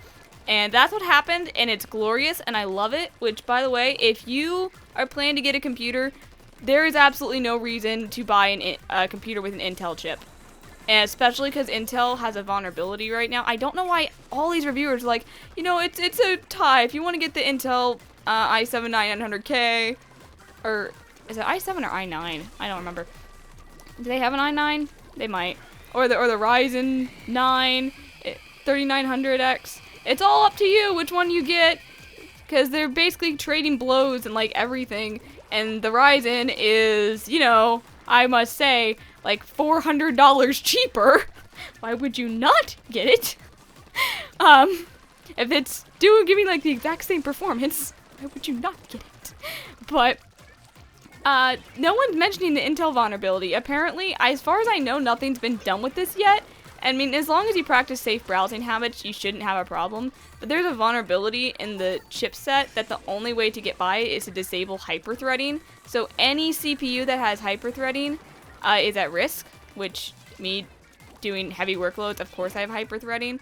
And that's what happened, and it's glorious, and I love it. Which, by the way, if you are planning to get a computer, there is absolutely no reason to buy a computer with an Intel chip. And especially because Intel has a vulnerability right now. I don't know why all these reviewers are like, you know, it's a tie. If you want to get the Intel i7-9900K, or is it i7 or i9? I don't remember. Do they have an i9? They might. Or the Ryzen 9 3900X. It's all up to you which one you get, because they're basically trading blows and like everything. And the Ryzen is, you know, I must say, like $400 cheaper. Why would you not get it? If it's giving like the exact same performance, why would you not get it? But no one's mentioning the Intel vulnerability. Apparently, as far as I know, nothing's been done with this yet. I mean, as long as you practice safe browsing habits, you shouldn't have a problem. But there's a vulnerability in the chipset that the only way to get by it is to disable hyperthreading. So any CPU that has hyperthreading is at risk, which me doing heavy workloads, of course I have hyperthreading.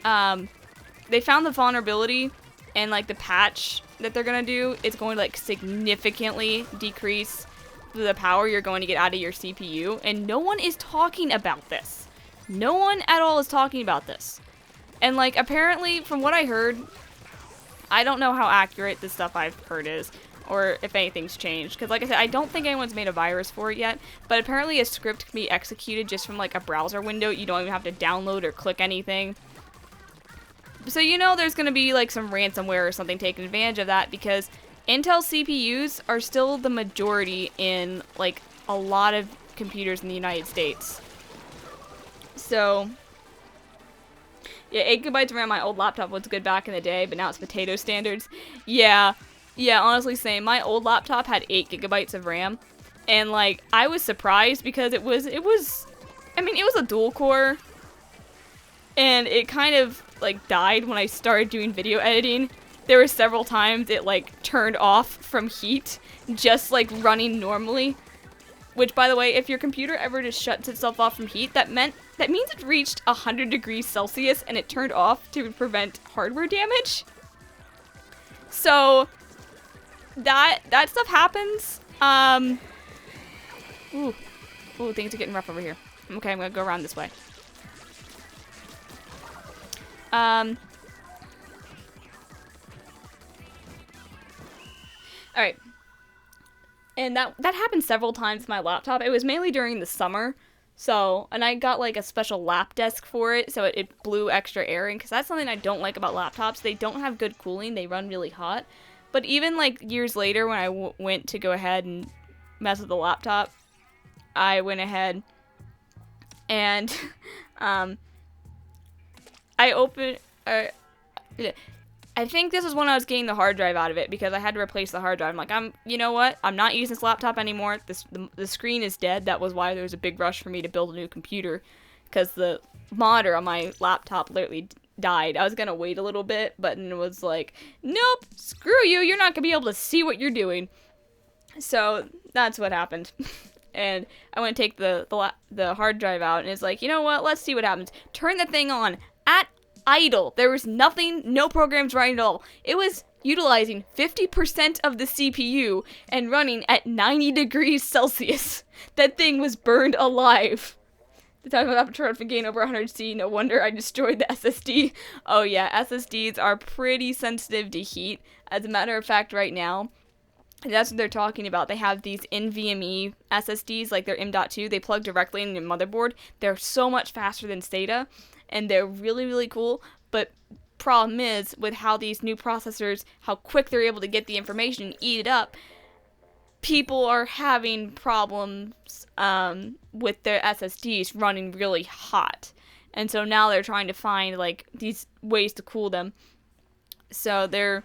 They found the vulnerability, and like the patch that they're gonna do is going to like significantly decrease the power you're going to get out of your CPU, and no one is talking about this. No one at all is talking about this. And like, apparently, from what I heard, I don't know how accurate the stuff I've heard is, or if anything's changed, because like I said, I don't think anyone's made a virus for it yet, but apparently a script can be executed just from like a browser window. You don't even have to download or click anything. So you know there's going to be like some ransomware or something taking advantage of that, because Intel CPUs are still the majority in like a lot of computers in the United States. So, yeah, 8 gigabytes of RAM. My old laptop was good back in the day, but now it's potato standards. Yeah, honestly, same. My old laptop had 8 gigabytes of RAM, and like I was surprised because it was. I mean, it was a dual core, and it kind of like died when I started doing video editing. There were several times it like turned off from heat, just like running normally. Which, by the way, if your computer ever just shuts itself off from heat, that means it reached 100 degrees Celsius and it turned off to prevent hardware damage. So that stuff happens. Ooh, things are getting rough over here. Okay, I'm gonna go around this way. All right. And that happened several times with my laptop. It was mainly during the summer. So, and I got like a special lap desk for it, so it blew extra air in, because that's something I don't like about laptops. They don't have good cooling. They run really hot. But even like years later when I went to go ahead and mess with the laptop, I went ahead and I opened... I think this is when I was getting the hard drive out of it, because I had to replace the hard drive. I'm like, you know what? I'm not using this laptop anymore. The screen is dead. That was why there was a big rush for me to build a new computer, because the monitor on my laptop literally died. I was going to wait a little bit, but then it was like, nope, screw you. You're not going to be able to see what you're doing. So that's what happened. And I went to take the hard drive out, and it's like, you know what? Let's see what happens. Turn the thing on at idle. There was nothing, no programs running at all. It was utilizing 50% of the CPU and running at 90 degrees Celsius. That thing was burned alive. The time of aperture for gain over 100C, no wonder I destroyed the SSD. Oh yeah, SSDs are pretty sensitive to heat. As a matter of fact, right now, that's what they're talking about. They have these NVMe SSDs, like they're M.2. They plug directly in your motherboard. They're so much faster than SATA, and they're really, really cool. But problem is, with how these new processors, how quick they're able to get the information and eat it up, people are having problems with their SSDs running really hot. And so now they're trying to find, like, these ways to cool them. So they're...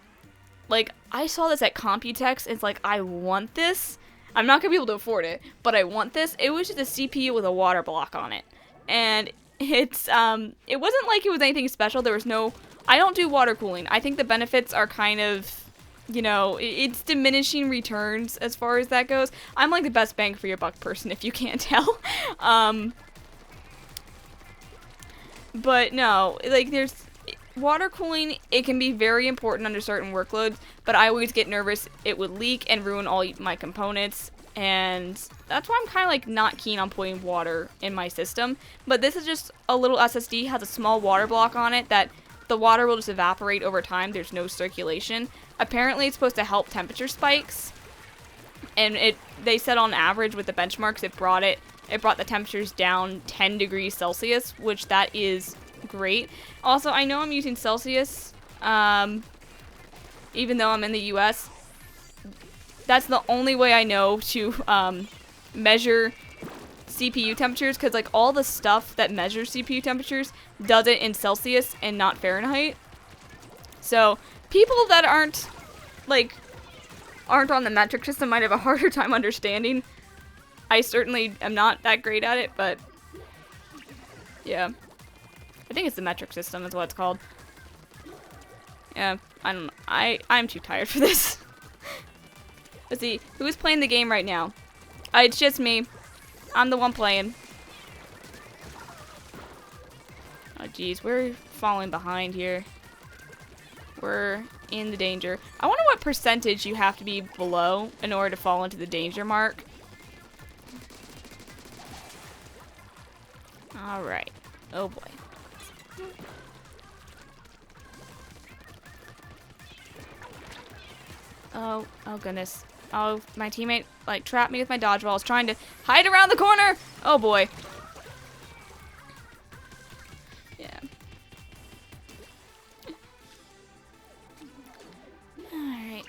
Like, I saw this at Computex, and it's like, I want this. I'm not going to be able to afford it, but I want this. It was just a CPU with a water block on it. And it's, it wasn't like it was anything special. There was no, I don't do water cooling. I think the benefits are kind of, you know, it's diminishing returns as far as that goes. I'm like the best bang for your buck person, if you can't tell. But no, like, there's... Water cooling, it can be very important under certain workloads, but I always get nervous it would leak and ruin all my components, and that's why I'm kind of like not keen on putting water in my system. But this is just a little SSD, has a small water block on it that the water will just evaporate over time. There's no circulation. Apparently it's supposed to help temperature spikes, and they said on average with the benchmarks it brought the temperatures down 10 degrees Celsius, which that is great. Also, I know I'm using Celsius, even though I'm in the US. That's the only way I know to measure CPU temperatures, because like all the stuff that measures CPU temperatures does it in Celsius and not Fahrenheit. So people that aren't on the metric system might have a harder time understanding. I certainly am not that great at it, but yeah. I think it's the metric system is what it's called. Yeah, I don't know. I'm too tired for this. Let's see. Who's playing the game right now? It's just me. I'm the one playing. Oh, jeez. We're falling behind here. We're in the danger. I wonder what percentage you have to be below in order to fall into the danger mark. Alright. Oh, boy. Oh goodness. Oh, my teammate, like, trapped me with my dodgeball. I was trying to hide around the corner! Oh boy. Yeah. Alright.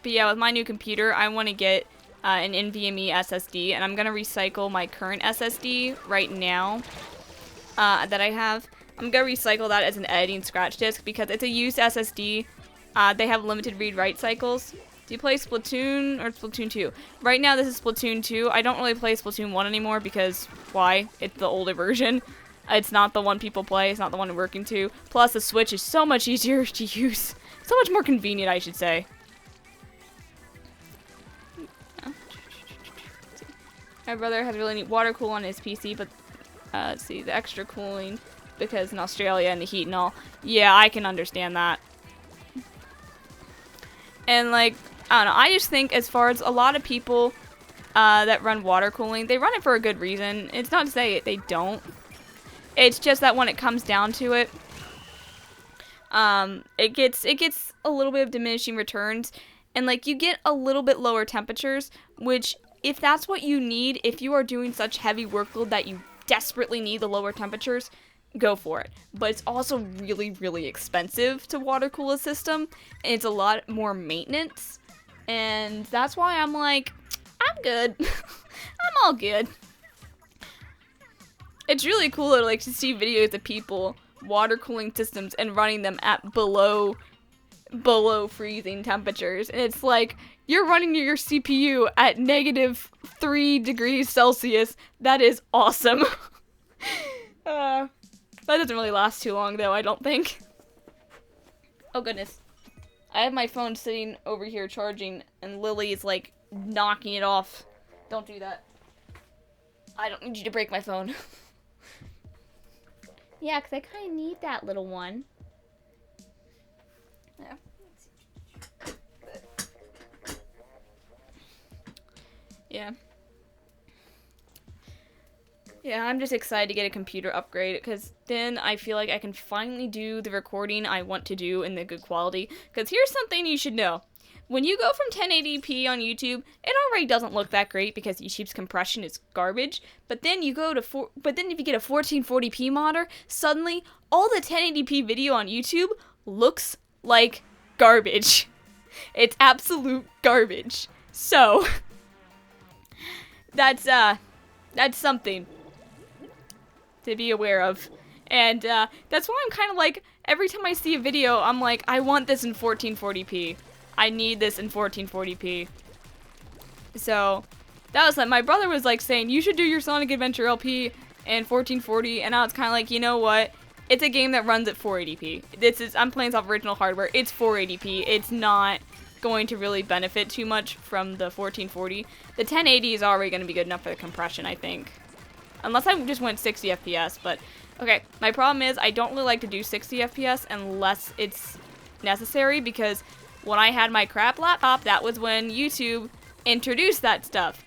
But yeah, with my new computer, I want to get an NVMe SSD, and I'm gonna recycle my current SSD right now that I have. I'm gonna recycle that as an editing scratch disk because it's a used SSD. They have limited read-write cycles. Do you play Splatoon or Splatoon 2? Right now this is Splatoon 2. I don't really play Splatoon 1 anymore because why? It's the older version. It's not the one people play. It's not the one I'm working to. Plus the Switch is so much easier to use. So much more convenient, I should say. My brother has really neat water cool on his PC, but let's see, the extra cooling because in Australia and the heat and all. Yeah, I can understand that. And like, I don't know, I just think as far as a lot of people that run water cooling, they run it for a good reason. It's not to say they don't. It's just that when it comes down to it, it gets a little bit of diminishing returns, and like you get a little bit lower temperatures, which if that's what you need, if you are doing such heavy workload that you desperately need the lower temperatures, go for it. But it's also really, really expensive to water cool a system, and it's a lot more maintenance, and that's why I'm like, I'm good. I'm all good. It's really cool to see videos of people water cooling systems and running them at below freezing temperatures, and it's like you're running your CPU at -3 degrees Celsius. That is awesome. That doesn't really last too long though, I don't think. Oh goodness, I have my phone sitting over here charging, and Lily is like knocking it off. Don't do that. I don't need you to break my phone. Yeah, because I kind of need that little one. Yeah. Yeah. Yeah, I'm just excited to get a computer upgrade because then I feel like I can finally do the recording I want to do in the good quality. Because here's something you should know. When you go from 1080p on YouTube, it already doesn't look that great because YouTube's compression is garbage. But then you go to but then if you get a 1440p modder, suddenly all the 1080p video on YouTube looks like garbage. It's absolute garbage. So that's something to be aware of. And that's why I'm kind of like, every time I see a video, I'm like, I want this in 1440p. I need this in 1440p. So that was like, my brother was like saying, you should do your Sonic Adventure LP in 1440, and I was kind of like, you know what? It's a game that runs at 480p. I'm playing off original hardware. It's 480p. It's not going to really benefit too much from the 1440. The 1080 is already going to be good enough for the compression, I think. Unless I just went 60 FPS, but okay. My problem is I don't really like to do 60 FPS unless it's necessary, because when I had my crap laptop, that was when YouTube introduced that stuff.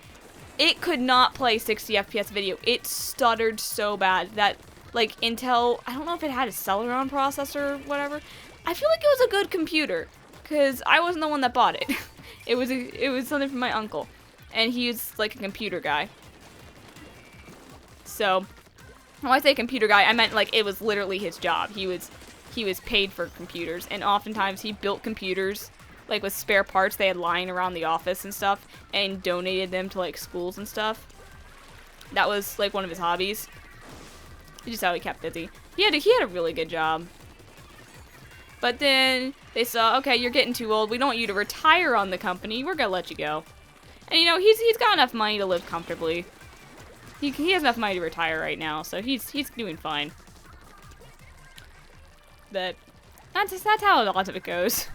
It could not play 60 FPS video. It stuttered so bad that, like, Intel, I don't know if it had a Celeron processor or whatever. I feel like it was a good computer, because I wasn't the one that bought it. It was something from my uncle, and he's like a computer guy. So, when I say computer guy, I meant like it was literally his job. He was paid for computers, and oftentimes he built computers like with spare parts they had lying around the office and stuff, and donated them to like schools and stuff. That was like one of his hobbies. It's just how he kept busy. He had a really good job. But then they saw, okay, you're getting too old. We don't want you to retire on the company. We're gonna let you go. And you know, he's got enough money to live comfortably. He has enough money to retire right now, so he's doing fine. But that's how a lot of it goes.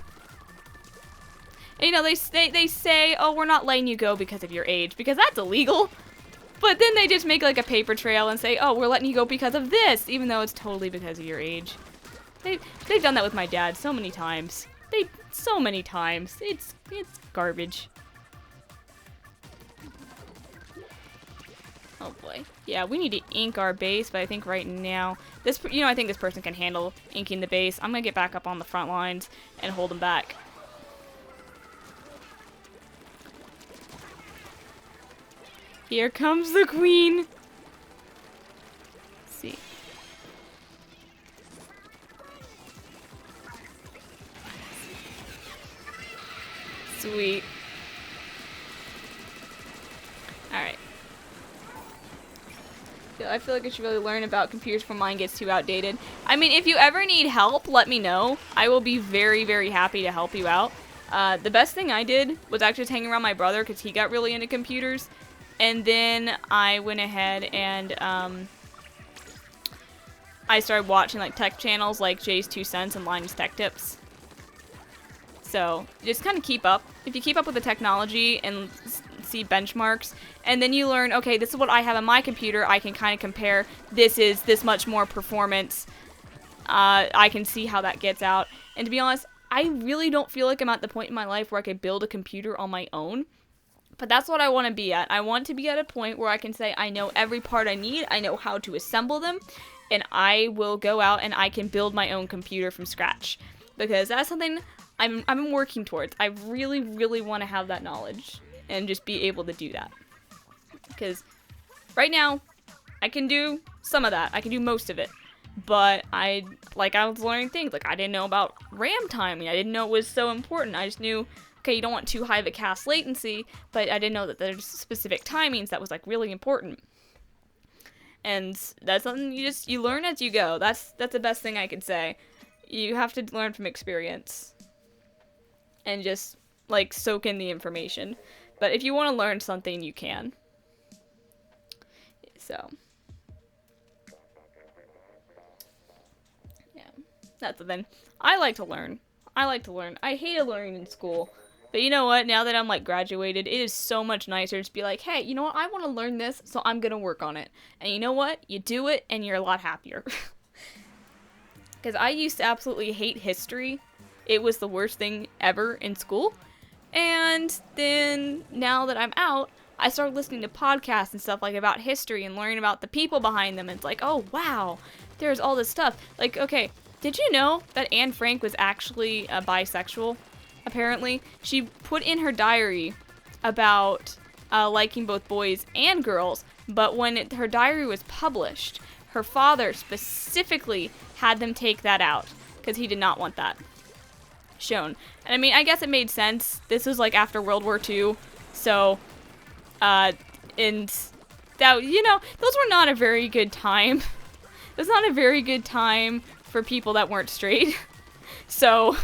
And, you know, they say, oh, we're not letting you go because of your age, because that's illegal. But then they just make like a paper trail and say, oh, we're letting you go because of this, even though it's totally because of your age. They've done that with my dad so many times. So many times. It's garbage. Oh boy. Yeah, we need to ink our base, but I think right now, I think this person can handle inking the base. I'm gonna get back up on the front lines and hold them back. Here comes the queen. Let's see. Sweet. Alright. I feel like I should really learn about computers before mine gets too outdated. I mean, if you ever need help, let me know. I will be very, very happy to help you out. The best thing I did was actually just hanging around my brother because he got really into computers. And then I went ahead and I started watching like tech channels like Jay's 2 Cents and Linus Tech Tips. So just kind of keep up. If you keep up with the technology and see benchmarks, and then you learn, okay, this is what I have on my computer, I can kind of compare, this is this much more performance, I can see how that gets out. And to be honest, I really don't feel like I'm at the point in my life where I could build a computer on my own, but that's what I want to be at. I want to be at a point where I can say I know every part I need, I know how to assemble them, and I will go out and I can build my own computer from scratch, because that's something I'm working towards. I really, really want to have that knowledge and just be able to do that. Because right now, I can do some of that. I can do most of it. But I was learning things. Like, I didn't know about RAM timing. I didn't know it was so important. I just knew, okay, you don't want too high of a cast latency, but I didn't know that there's specific timings that was, like, really important. And that's something you learn as you go. That's the best thing I could say. You have to learn from experience. And just, like, soak in the information. But if you want to learn something, you can. So. Yeah. That's the thing. I like to learn. I hated learning in school. But you know what? Now that I'm, like, graduated, it is so much nicer to just be like, hey, you know what? I want to learn this, so I'm going to work on it. And you know what? You do it, and you're a lot happier. Because I used to absolutely hate history. It was the worst thing ever in school. And then, now that I'm out, I started listening to podcasts and stuff, like, about history and learning about the people behind them. And it's like, oh, wow, there's all this stuff. Like, okay, did you know that Anne Frank was actually bisexual, apparently? She put in her diary about liking both boys and girls, but when her diary was published, her father specifically had them take that out, because he did not want that shown. And I mean, I guess it made sense. This was like after World War II, so and that, you know, those were not a very good time. It was not a very good time for people that weren't straight. So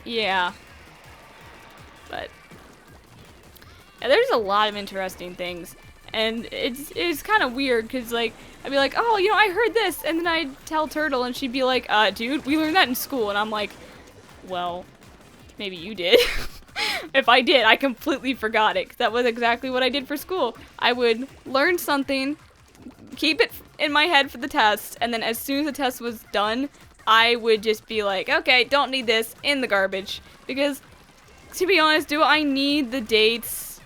yeah. But yeah, there's a lot of interesting things. And it's kind of weird, because, like, I'd be like, oh, you know, I heard this, and then I'd tell Turtle, and she'd be like, dude, we learned that in school, and I'm like, well, maybe you did. If I did, I completely forgot it, because that was exactly what I did for school. I would learn something, keep it in my head for the test, and then as soon as the test was done, I would just be like, okay, don't need this, in the garbage, because, to be honest, do I need the dates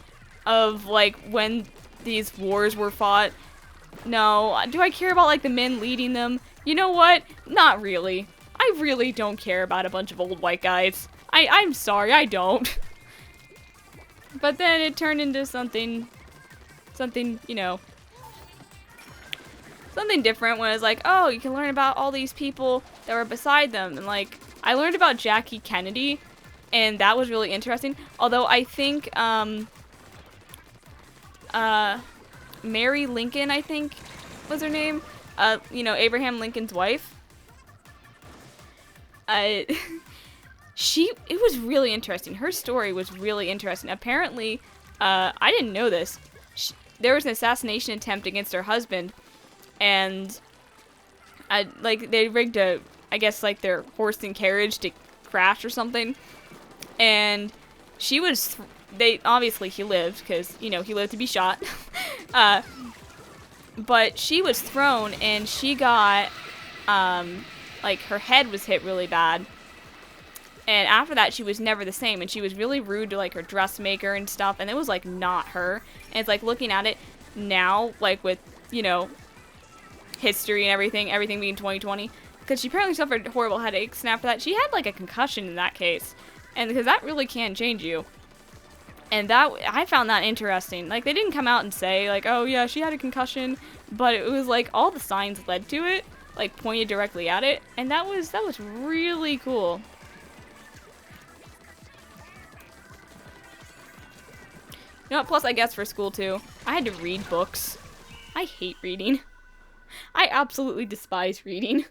of, like, when these wars were fought? No. Do I care about, like, the men leading them? You know what? Not really. I really don't care about a bunch of old white guys. I'm sorry, I don't. But then it turned into something, you know, something different when it was like, oh, you can learn about all these people that were beside them. And, like, I learned about Jackie Kennedy, and that was really interesting. Although I think, Mary Lincoln, I think, was her name. You know, Abraham Lincoln's wife. It was really interesting. Her story was really interesting. Apparently, I didn't know this. There was an assassination attempt against her husband, and, like, they rigged I guess, like, their horse and carriage to crash or something, and she was, obviously he lived, because, you know, he lived to be shot, but she was thrown, and she got, like, her head was hit really bad, and after that, she was never the same, and she was really rude to, like, her dressmaker and stuff, and it was, like, not her, and it's, like, looking at it now, like, with, you know, history and everything being 2020, because she apparently suffered horrible headaches, and after that, she had, like, a concussion in that case, and because that really can change you. And that, I found that interesting. Like, they didn't come out and say, like, oh, yeah, she had a concussion, but it was, like, all the signs led to it, like, pointed directly at it, and that was really cool. know what? Plus, I guess for school, too. I had to read books. I hate reading. I absolutely despise reading.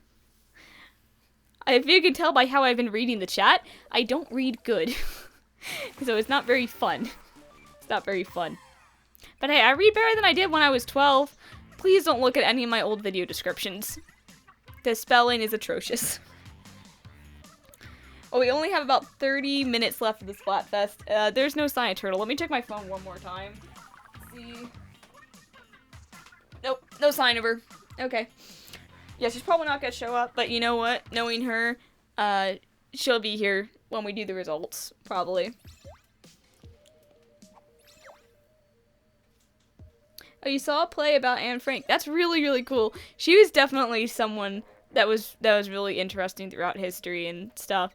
If you can tell by how I've been reading the chat, I don't read good. So it's not very fun. It's not very fun. But hey, I read better than I did when I was 12. Please don't look at any of my old video descriptions. The spelling is atrocious. Oh, we only have about 30 minutes left of the Splatfest. There's no sign of turtle. Let me check my phone one more time. See. Nope, no sign of her. Okay. Yeah, she's probably not gonna show up, but you know what? Knowing her, she'll be here when we do the results, probably. Oh, you saw a play about Anne Frank. That's really, really cool. She was definitely someone that was really interesting throughout history and stuff.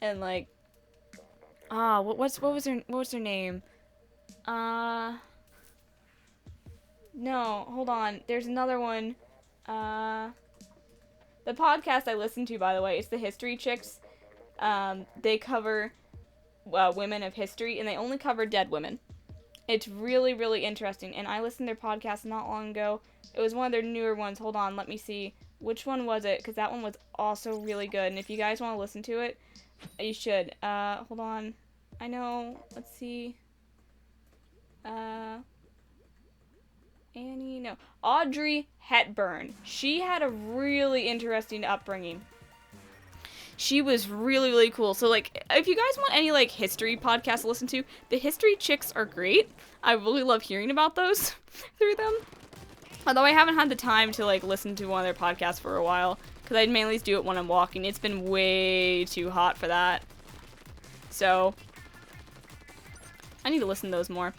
And like, what was her name? No, hold on. There's another one. The podcast I listen to, by the way, it's the History Chicks. They cover women of history, and they only cover dead women. It's really, really interesting, and I listened to their podcast not long ago. It was one of their newer ones. Hold on, let me see. Which one was it? Because that one was also really good, and if you guys want to listen to it, you should. Hold on. I know. Let's see. Annie, no. Audrey Hepburn. She had a really interesting upbringing. She was really, really cool. So, like, if you guys want any, like, history podcasts to listen to, the History Chicks are great. I really love hearing about those through them. Although I haven't had the time to, like, listen to one of their podcasts for a while. Because I mainly do it when I'm walking. It's been way too hot for that. So, I need to listen to those more.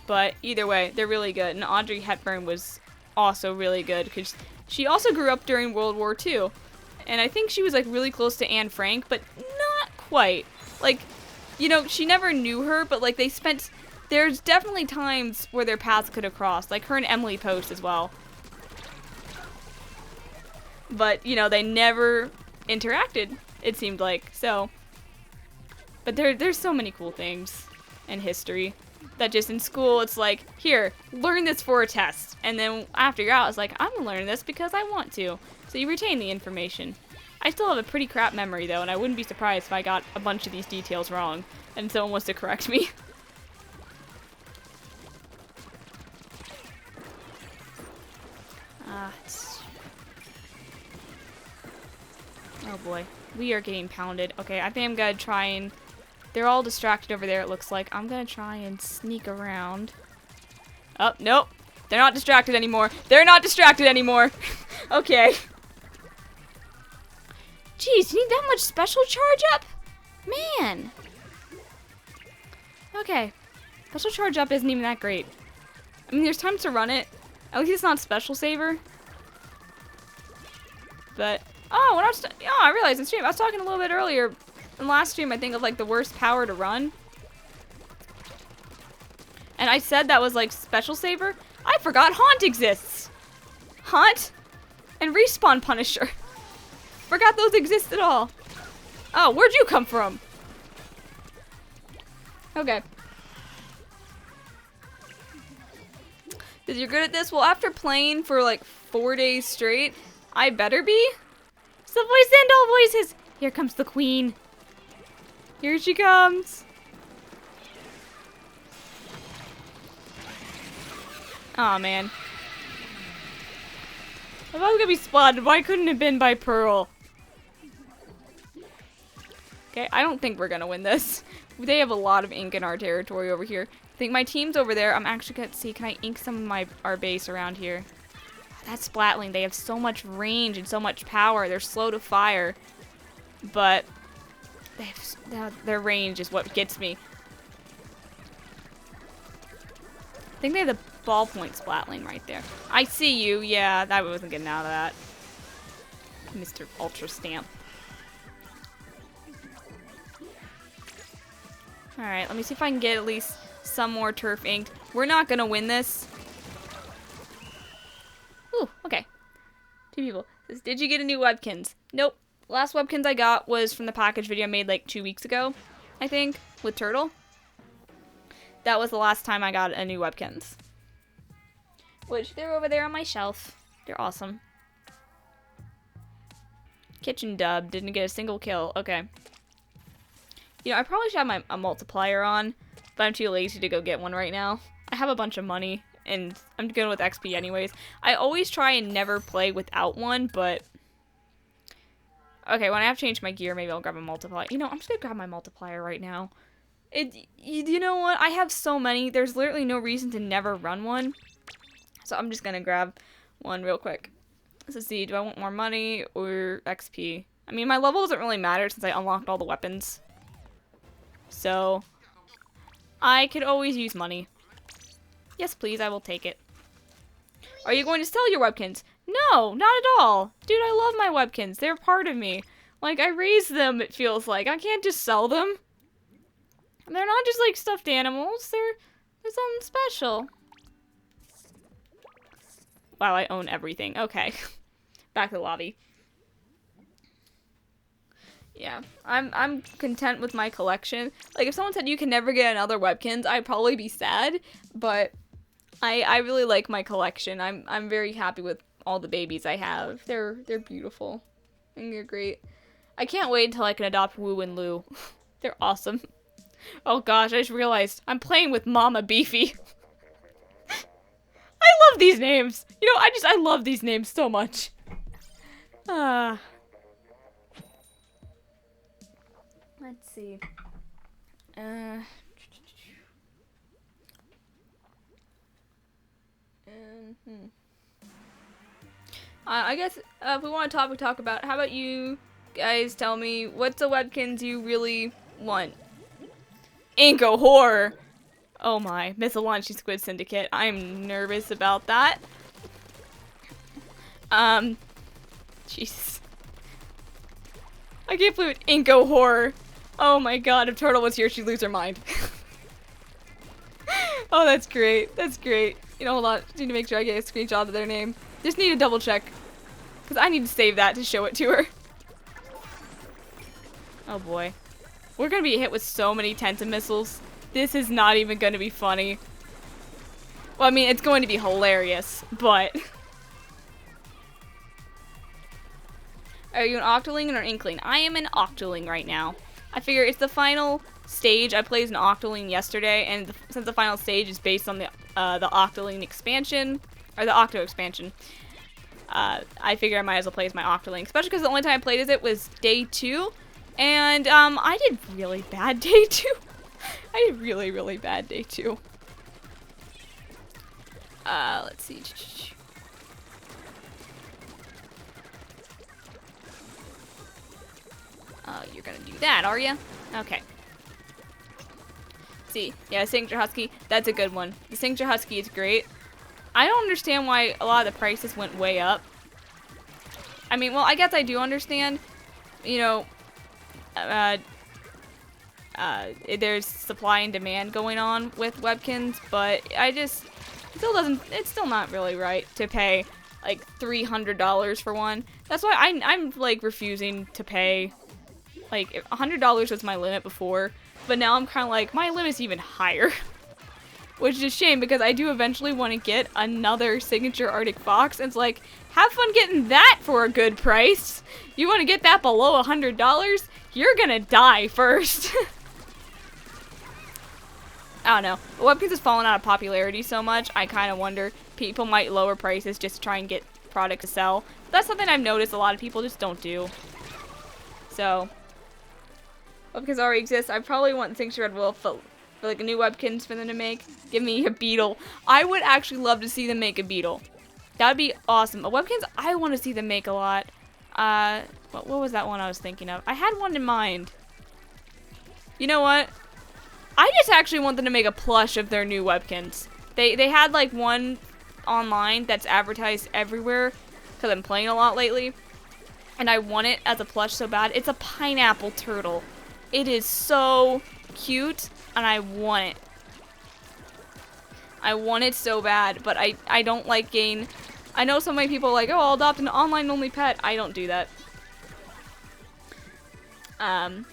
But either way, they're really good. And Audrey Hepburn was also really good. Because she also grew up during World War II. And I think she was, like, really close to Anne Frank, but not quite. Like, you know, she never knew her, but, like, there's definitely times where their paths could have crossed. Like, her and Emily Post as well. But, you know, they never interacted, it seemed like. So, but there's so many cool things in history that just in school, it's like, here, learn this for a test. And then after you're out, it's like, I'm gonna learn this because I want to. So you retain the information. I still have a pretty crap memory, though, and I wouldn't be surprised if I got a bunch of these details wrong and someone was to correct me. Oh boy. We are getting pounded. Okay, I think I'm gonna try and... They're all distracted over there, it looks like. I'm gonna try and sneak around. Oh, nope. They're not distracted anymore. They're not distracted anymore. Okay. Jeez, you need that much special charge up? Man. Okay. Special charge up isn't even that great. I mean, there's times to run it. At least it's not special saver. But, oh, when I realized in stream, I was talking a little bit earlier in last stream, I think, of like the worst power to run. And I said that was like special saver. I forgot Haunt exists. Haunt and Respawn Punisher. Forgot those exist at all. Oh, where'd you come from? Okay. Because you're good at this? Well, after playing for like 4 days straight, I better be. It's the voice and all voices. Here comes the queen. Here she comes. Aw, man. If I was gonna be spotted, why couldn't it have been by Pearl? Okay, I don't think we're gonna win this. They have a lot of ink in our territory over here. I think my team's over there. I'm actually gonna see, can I ink some of our base around here? That's Splatling. They have so much range and so much power. They're slow to fire. But their range is what gets me. I think they have the ballpoint Splatling right there. I see you. Yeah, I wasn't getting out of that. Mr. Ultra Stamp. Alright, let me see if I can get at least some more turf inked. We're not gonna win this. Ooh, okay. 2 people. Says, did you get a new Webkinz? Nope. Last Webkinz I got was from the package video I made like 2 weeks ago, I think, with Turtle. that was the last time I got a new Webkinz. Which, they're over there on my shelf. They're awesome. Kitchen dub. Didn't get a single kill. Okay. You know, I probably should have a multiplier on, but I'm too lazy to go get one right now. I have a bunch of money, and I'm good with XP anyways. I always try and never play without one, but... Okay, when I have changed my gear, maybe I'll grab a multiplier. You know, I'm just gonna grab my multiplier right now. You know what? I have so many. There's literally no reason to never run one. So I'm just gonna grab one real quick. Let's see, do I want more money or XP? I mean, my level doesn't really matter since I unlocked all the weapons. So, I could always use money. Yes, please, I will take it. Are you going to sell your Webkinz? No, not at all. Dude, I love my Webkinz. They're part of me. Like, I raised them, it feels like. I can't just sell them. They're not just, like, stuffed animals. They're something special. Wow, I own everything. Okay. Back to the lobby. Yeah, I'm content with my collection. Like, if someone said you can never get another Webkinz, I'd probably be sad, but I really like my collection. I'm very happy with all the babies I have. They're beautiful. And they're great. I can't wait until I can adopt Woo and Lou. They're awesome. Oh gosh, I just realized I'm playing with Mama Beefy. I love these names. You know, I love these names so much. Let's see. I guess if we want to talk about, how about you guys tell me what's a Webkinz you really want? Inko Horror. Oh my, Mythology Squid Syndicate. I'm nervous about that. Jesus. I can't believe it. Inko Horror. Oh my god, if Turtle was here, she'd lose her mind. Oh, that's great. That's great. You know, hold on. Just need to make sure I get a screenshot of their name. Just need to double check. Because I need to save that to show it to her. Oh boy. We're going to be hit with so many Tenta missiles. This is not even going to be funny. Well, I mean, it's going to be hilarious, but... Are you an Octoling or an Inkling? I am an Octoling right now. I figure it's the final stage. I played an Octoling yesterday, and since the final stage is based on the Octoling expansion, or the Octo expansion, I figure I might as well play as my Octoling. Especially because the only time I played as it was day 2, and I did really bad day 2. I did really, really bad day 2. Let's see. You're gonna do that, are you? Okay. See, yeah, Signature Husky, that's a good one. The Signature Husky is great. I don't understand why a lot of the prices went way up. I mean, well, I guess I do understand. You know, there's supply and demand going on with Webkinz, but it's still not really right to pay like $300 for one. That's why I'm like refusing to pay. Like, $100 was my limit before, but now I'm kind of like, my limit's even higher. Which is a shame, because I do eventually want to get another Signature Arctic Fox, and it's like, have fun getting that for a good price. You want to get that below $100? You're gonna die first. I don't know. Webkinz has fallen out of popularity so much, I kind of wonder, people might lower prices just to try and get product to sell. That's something I've noticed a lot of people just don't do. So... Webkinz already exists. I probably want Signature Red Wolf for like a new Webkinz for them to make. Give me a beetle. I would actually love to see them make a beetle. That'd be awesome. A Webkinz I want to see them make a lot. What was that one I was thinking of? I had one in mind. You know what? I just actually want them to make a plush of their new Webkinz. They had like one online that's advertised everywhere because I'm playing a lot lately. And I want it as a plush so bad. It's a pineapple turtle. It is so cute, and I want it. I want it so bad, but I don't like getting... I know so many people are like, oh, I'll adopt an online-only pet. I don't do that. I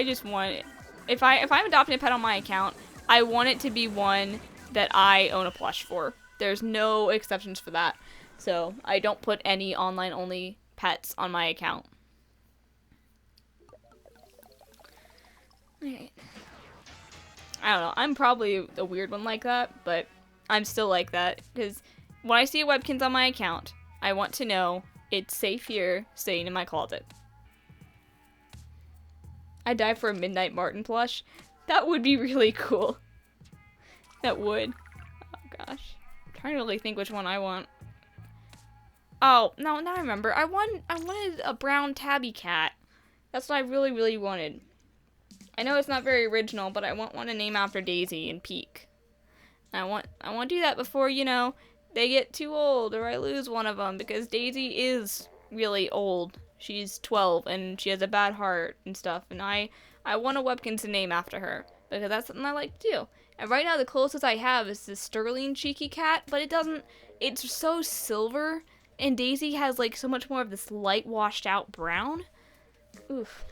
just want it. If I'm adopting a pet on my account, I want it to be one that I own a plush for. There's no exceptions for that. So I don't put any online only pets on my account. Alright. I don't know. I'm probably a weird one like that, but I'm still like that. Because when I see a Webkinz on my account, I want to know it's safe here, staying in my closet. I'd die for a Midnight Martin plush. That would be really cool. That would. Oh gosh. I'm trying to really think which one I want. Oh, no, now I remember. I wanted a brown tabby cat. That's what I really, really wanted. I know it's not very original, but I want one to name after Daisy and Peak. I want to do that before, you know, they get too old or I lose one of them, because Daisy is really old. She's 12 and she has a bad heart and stuff, and I want a Webkinz to name after her because that's something I like to do. And right now the closest I have is this Sterling Cheeky Cat, but it's so silver, and Daisy has like so much more of this light washed out brown. Oof.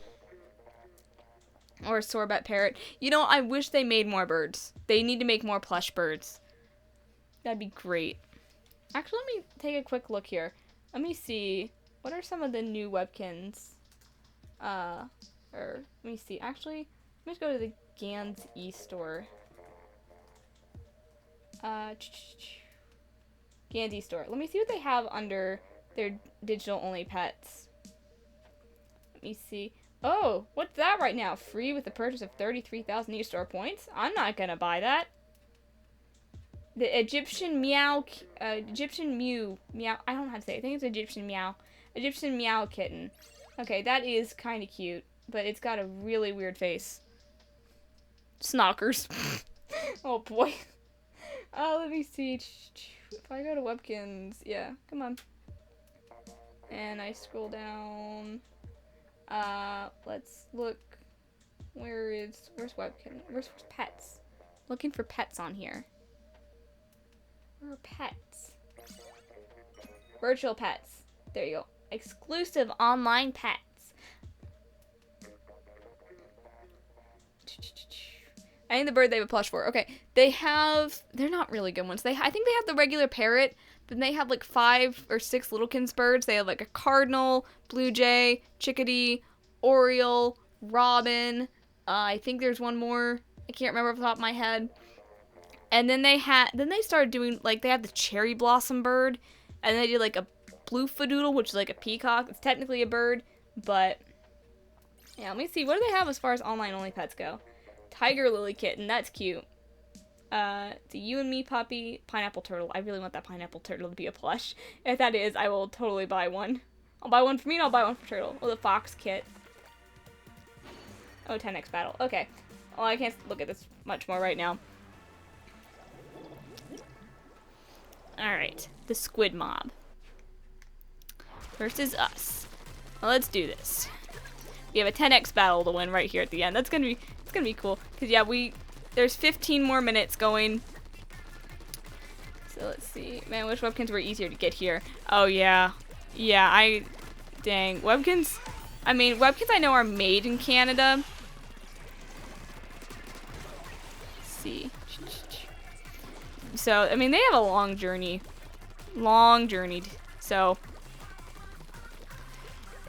Or a Sorbet Parrot. You know, I wish they made more birds. They need to make more plush birds. That'd be great. Actually, let me take a quick look here. Let me see. What are some of the new Webkinz? Let me see. Actually, let me just go to the Gans e-store. Gans e-store. Let me see what they have under their digital-only pets. Let me see. Oh, what's that right now? Free with the purchase of 33,000 e-store points? I'm not gonna buy that. The Egyptian Meow, I don't know how to say it. I think it's Egyptian Meow kitten. Okay, that is kind of cute, but it's got a really weird face. Snockers. Oh boy. Let me see. If I go to Webkinz, yeah, come on. And I scroll down. Let's look. Where's Webkinz? Where's pets? Looking for pets on here. Where are pets? Virtual pets. There you go. Exclusive online pets. I think the bird they have a plush for. Okay, they're not really good ones. I think they have the regular parrot, then they have like 5 or 6 littlekins birds. They have like a cardinal, blue jay, chickadee, oriole, robin. I think there's one more. I can't remember off the top of my head. And then they started doing, like, they had the cherry blossom bird, and they did like a blue fadoodle, which is like a peacock. It's technically a bird, but yeah, let me see. What do they have as far as online only pets go? Tiger lily kitten, that's cute. The you and me puppy, pineapple turtle. I really want that pineapple turtle to be a plush. If that is, I will totally buy one. I'll buy one for me and I'll buy one for turtle. Oh, the fox kit. Oh, 10x battle. Okay. Well, I can't look at this much more right now. Alright, the squid mob versus us. Well, let's do this. We have a 10x battle to win right here at the end. It's gonna be cool. Cause yeah, there's 15 more minutes going. So let's see. Man, which Webkinz were easier to get here? Oh yeah. Yeah, dang. Webkinz I know are made in Canada. Let's see. So, I mean, they have a long journey. So,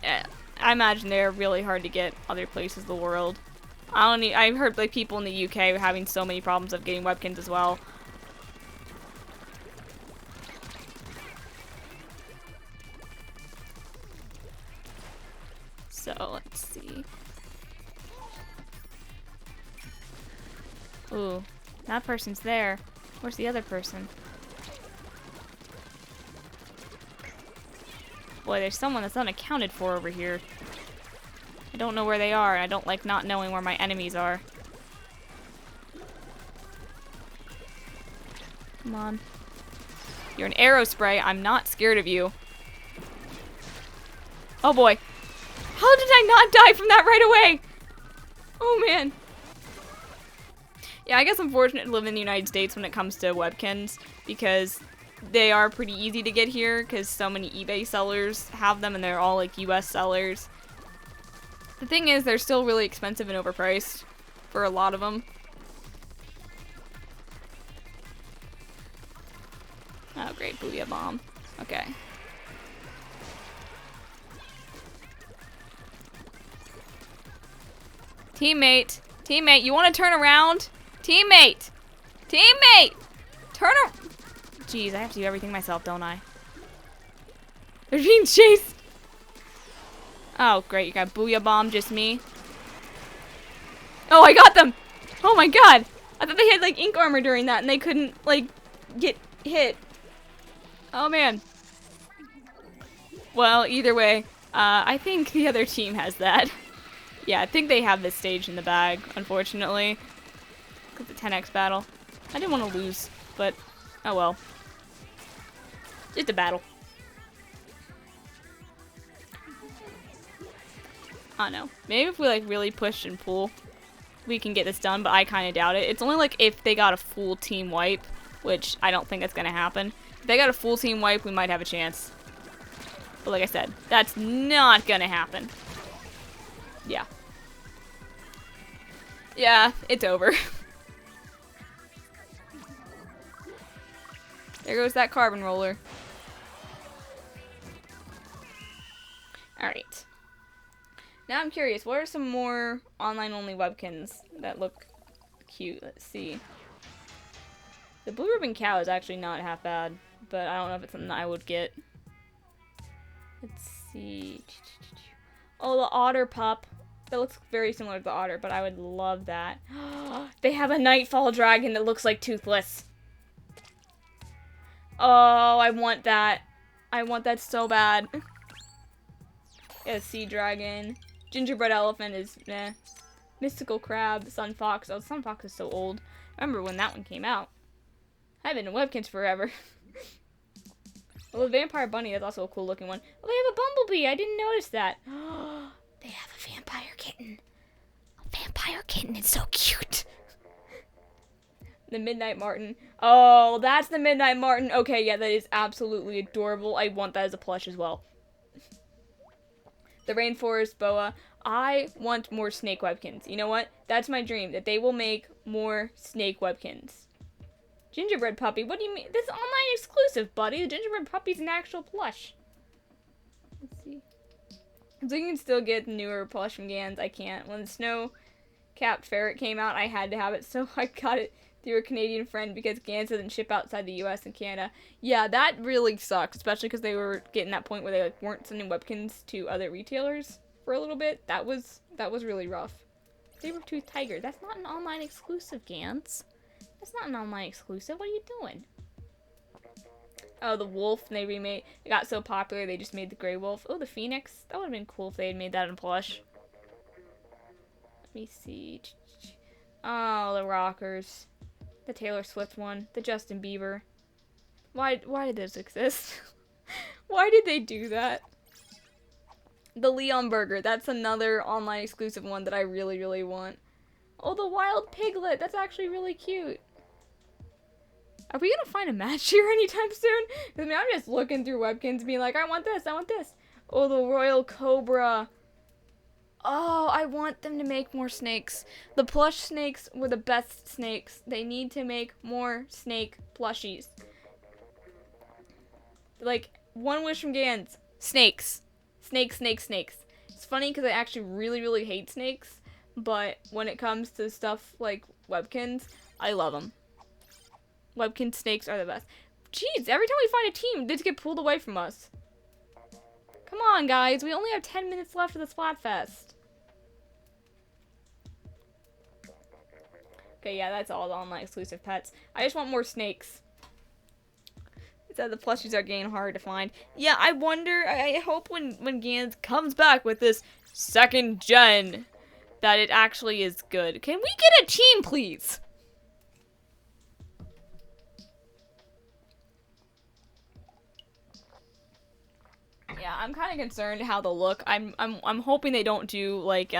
yeah, I imagine they're really hard to get other places in the world. I've heard like people in the UK are having so many problems of getting Webkinz as well. So, let's see. Ooh, that person's there. Where's the other person? Boy, there's someone that's unaccounted for over here. I don't know where they are, and I don't like not knowing where my enemies are. Come on. You're an arrow spray. I'm not scared of you. Oh boy. How did I not die from that right away? Oh man. Yeah, I guess I'm fortunate to live in the United States when it comes to Webkinz, because they are pretty easy to get here, because so many eBay sellers have them, and they're all like US sellers. The thing is, they're still really expensive and overpriced for a lot of them. Oh, great. Booyah bomb. Okay. Teammate. Teammate, you want to turn around? Teammate. Teammate. Turn around. Jeez, I have to do everything myself, don't I? They're being chased. Oh, great. You got Booyah bomb, just me. Oh, I got them. Oh my god. I thought they had, like, ink armor during that and they couldn't, like, get hit. Oh, man. Well, either way, I think the other team has that. Yeah, I think they have this stage in the bag, unfortunately. Because the 10x battle. I didn't want to lose, but oh well. Just a battle. I don't know. Maybe if we, like, really push and pull, we can get this done, but I kind of doubt it. It's only, like, if they got a full team wipe, which I don't think that's going to happen. If they got a full team wipe, we might have a chance. But like I said, that's not gonna happen. Yeah. Yeah, it's over. There goes that carbon roller. Alright. Now I'm curious, what are some more online-only Webkinz that look cute? Let's see. The blue ribbon cow is actually not half bad, but I don't know if it's something that I would get. Let's see. Oh, the otter pup. That looks very similar to the otter, but I would love that. They have a nightfall dragon that looks like Toothless. Oh, I want that. I want that so bad. Yeah, sea dragon. Gingerbread elephant is meh. Mystical crab. Sun fox. Oh, sun fox is so old. I remember when that one came out. I've been in Webkinz forever. Well, the vampire bunny, that's also a cool looking one. Oh, they have a bumblebee. I didn't notice that. They have a vampire kitten. A vampire kitten. It's so cute. The Midnight Martin. Oh, that's the Midnight Martin. Okay, yeah, that is absolutely adorable. I want that as a plush as well. The Rainforest Boa. I want more snake Webkinz. You know what? That's my dream, that they will make more snake Webkinz. Gingerbread puppy. What do you mean? This is online exclusive, buddy. The gingerbread puppy's an actual plush. Let's see. So you can still get newer plush from Gans. I can't. When the snow-capped ferret came out, I had to have it, so I got it through a Canadian friend because Gans doesn't ship outside the US and Canada. Yeah, that really sucks, especially because they were getting that point where they like weren't sending Webkinz to other retailers for a little bit. That was really rough. Saber-toothed tiger. That's not an online exclusive, Gans. That's not an online exclusive. What are you doing? Oh, the wolf. They remade. It got so popular, they just made the gray wolf. Oh, the phoenix. That would have been cool if they had made that in plush. Let me see. Oh, the rockers. The Taylor Swift one. The Justin Bieber. Why did this exist? Why did they do that? The Leon Burger. That's another online exclusive one that I really, really want. Oh, the wild piglet. That's actually really cute. Are we gonna find a match here anytime soon? Because I mean, I'm just looking through Webkinz being like, I want this, I want this. Oh, the royal cobra. Oh, I want them to make more snakes. The plush snakes were the best snakes. They need to make more snake plushies. Like, one wish from Gans. Snakes. Snakes, snakes, snakes. It's funny because I actually really, really hate snakes. But when it comes to stuff like Webkinz, I love them. Webkinz snakes are the best. Jeez, every time we find a team, they just get pulled away from us. Come on, guys. We only have 10 minutes left of the Splatfest. Okay, yeah, that's all the online exclusive pets. I just want more snakes. It said the plushies are getting hard to find. Yeah, I wonder, I hope when Gans comes back with this second gen, that it actually is good. Can we get a team, please? Yeah, I'm kind of concerned how they'll look. I'm hoping they don't do like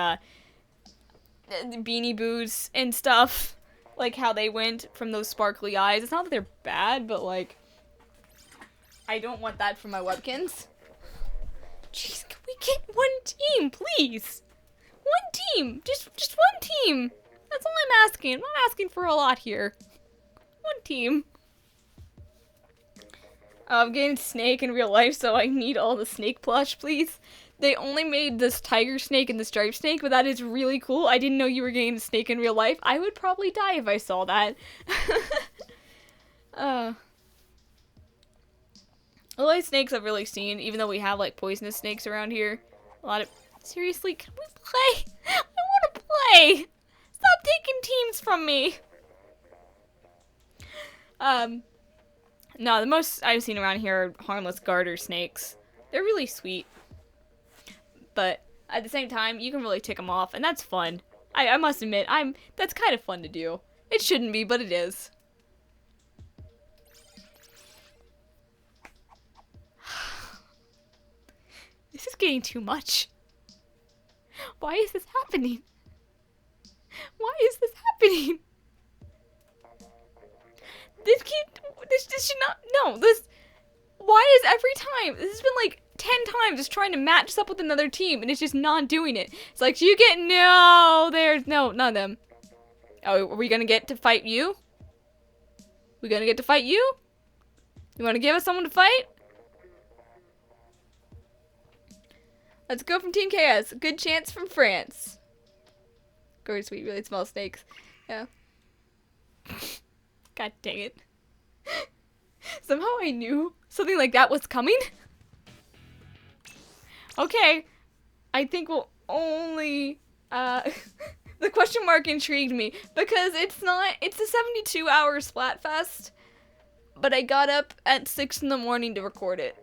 Beanie Boos and stuff, like how they went from those sparkly eyes. It's not that they're bad, but like I don't want that for my Webkinz. Jeez, can we get one team, please? One team, just one team. That's all I'm asking. I'm not asking for a lot here. One team. I'm getting snake in real life, so I need all the snake plush, please. They only made this tiger snake and the striped snake, but that is really cool. I didn't know you were getting a snake in real life. I would probably die if I saw that. The only snakes I've really seen, even though we have like poisonous snakes around here. A lot of... Seriously, can we play? I want to play! Stop taking teams from me! No, the most I've seen around here are harmless garter snakes. They're really sweet. But at the same time, you can really tick them off, and that's fun. I must admit, that's kind of fun to do. It shouldn't be, but it is. This is getting too much. Why is this happening? Why is this happening? This should not, no, why is every time, this has been like 10 times just trying to match us up with another team, and it's just not doing it. It's like, you get, no, there's, no, none of them. Oh, are we gonna get to fight you? We gonna get to fight you? You wanna give us someone to fight? Let's go from Team KS. Good chance from France. Very sweet, really small snakes. Yeah. God dang it. Somehow I knew something like that was coming. Okay. I think we'll only, the question mark intrigued me because it's a 72-hour Splatfest, but I got up at 6 in the morning to record it.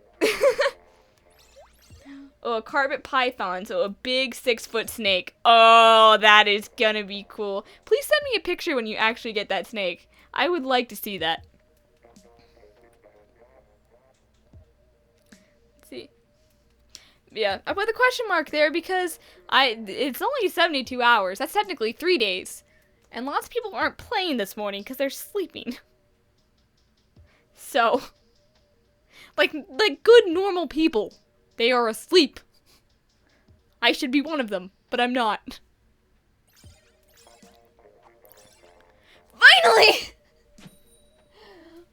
Oh, a carpet python, so a big 6-foot snake. Oh, that is gonna be cool. Please send me a picture when you actually get that snake. I would like to see that. Let's see. Yeah, I put the question mark there because it's only 72 hours. That's technically 3 days. And lots of people aren't playing this morning because they're sleeping. So, like good normal people. They are asleep. I should be one of them, but I'm not. Finally!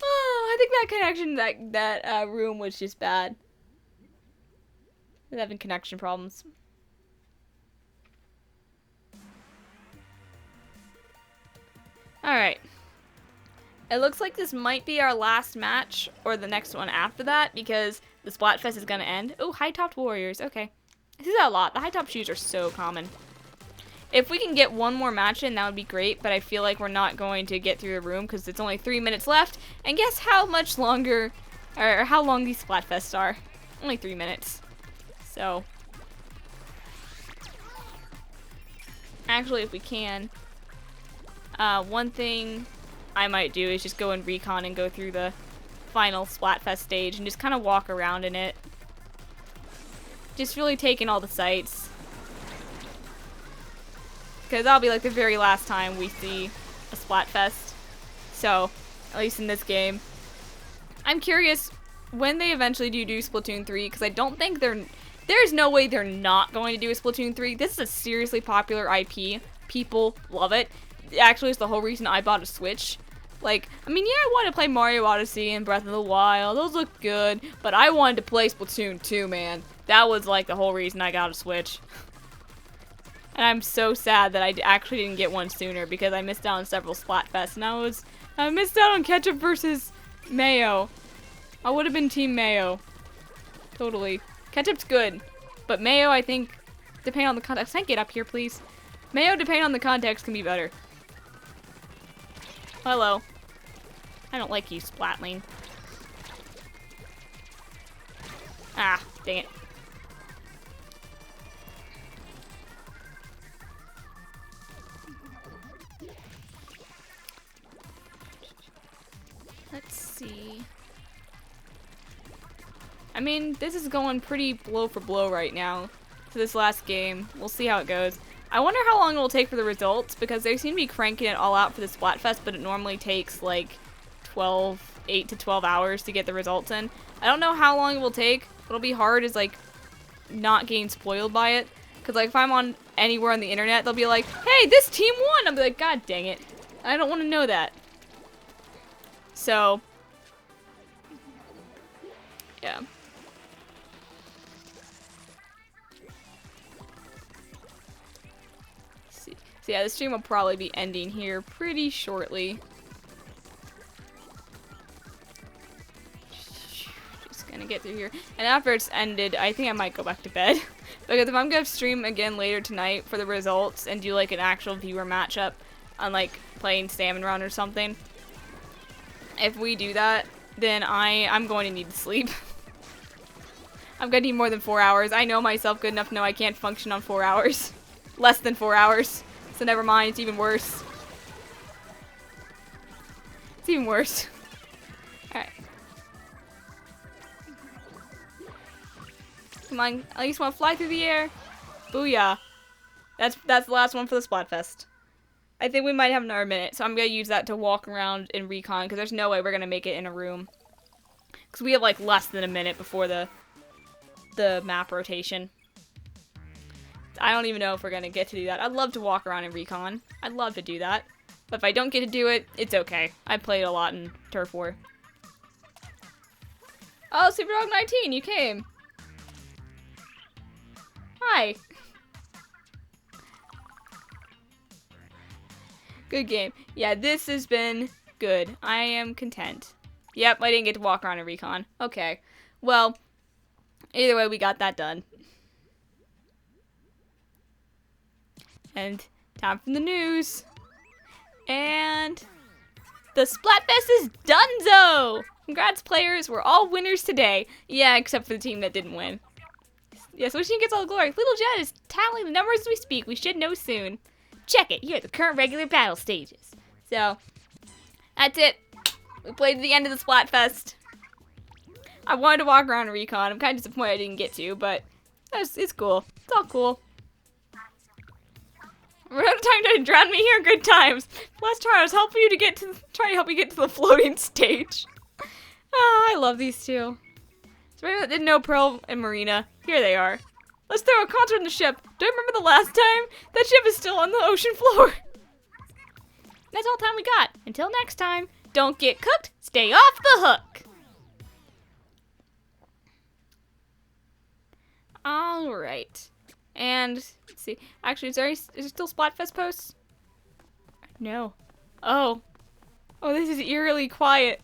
Oh, I think that connection, that room was just bad. They're having connection problems. Alright. It looks like this might be our last match, or the next one after that, because the Splatfest is gonna end. Oh, high-topped warriors. Okay. I see that a lot. The high-top shoes are so common. If we can get one more match in, that would be great, but I feel like we're not going to get through the room because it's only 3 minutes left. And guess how much longer, or how long these Splatfests are? Only 3 minutes. So. Actually, if we can, one thing I might do is just go and recon and go through the final Splatfest stage and just kind of walk around in it. Just really taking all the sights. Because that'll be like the very last time we see a Splatfest. So, at least in this game. I'm curious when they eventually do Splatoon 3, because I don't think there's no way they're not going to do a Splatoon 3. This is a seriously popular IP. People love it. Actually, it's the whole reason I bought a Switch. Like, I mean, yeah, I wanted to play Mario Odyssey and Breath of the Wild. Those look good. But I wanted to play Splatoon 2, man. That was, like, the whole reason I got a Switch. And I'm so sad that I actually didn't get one sooner because I missed out on several Splatfests. And I missed out on Ketchup versus Mayo. I would have been Team Mayo. Totally. Ketchup's good. But Mayo, I think, depending on the context. Can I get up here, please? Mayo, depending on the context, can be better. Hello. I don't like you, Splatling. Ah, dang it. Let's see. I mean, this is going pretty blow for blow right now to this last game. We'll see how it goes. I wonder how long it will take for the results, because they seem to be cranking it all out for the Splatfest, but it normally takes like 8 to 12 hours to get the results in. I don't know how long it will take. What'll be hard is like not getting spoiled by it, because like if I'm on anywhere on the internet, they'll be like, hey, this team won! I'll be like, god dang it. I don't want to know that. So, Yeah. See. So yeah, the stream will probably be ending here pretty shortly. Just gonna get through here. And after it's ended, I think I might go back to bed. Because if I'm gonna stream again later tonight for the results and do like an actual viewer matchup on like playing Salmon Run or something, if we do that, then I'm going to need to sleep. I'm gonna need more than 4 hours. I know myself good enough to know I can't function on 4 hours. Less than 4 hours. So never mind, it's even worse. It's even worse. Alright. Come on, I just want to fly through the air. Booyah. That's the last one for the Splatfest. I think we might have another minute, so I'm gonna use that to walk around in recon, because there's no way we're gonna make it in a room. Because we have like less than a minute before the map rotation. I don't even know if we're gonna get to do that. I'd love to walk around in recon. I'd love to do that. But if I don't get to do it, it's okay. I played a lot in Turf War. Oh, SuperDog19, you came. Hi. Good game. Yeah, this has been good. I am content. Yep, I didn't get to walk around in recon. Okay. Well, either way, we got that done. And time for the news. And the Splatfest is donezo! Congrats, players. We're all winners today. Yeah, except for the team that didn't win. Yeah, so she gets all the glory. Little Jet is tallying the numbers as we speak. We should know soon. Check it. Here are the current regular battle stages. So, that's it. We played to the end of the Splatfest. I wanted to walk around in recon. I'm kind of disappointed I didn't get to, but it's cool. It's all cool. We're out of time to drown me here. Good times. Last try I was helping you to get to trying to help you get to the floating stage. Oh, I love these two. So maybe that didn't know Pearl and Marina. Here they are. Let's throw a concert on the ship. Do you remember the last time? That ship is still on the ocean floor. That's all the time we got. Until next time, don't get cooked. Stay off the hook. All right. And let's see. Actually, is there still Splatfest posts? No. Oh. Oh, this is eerily quiet.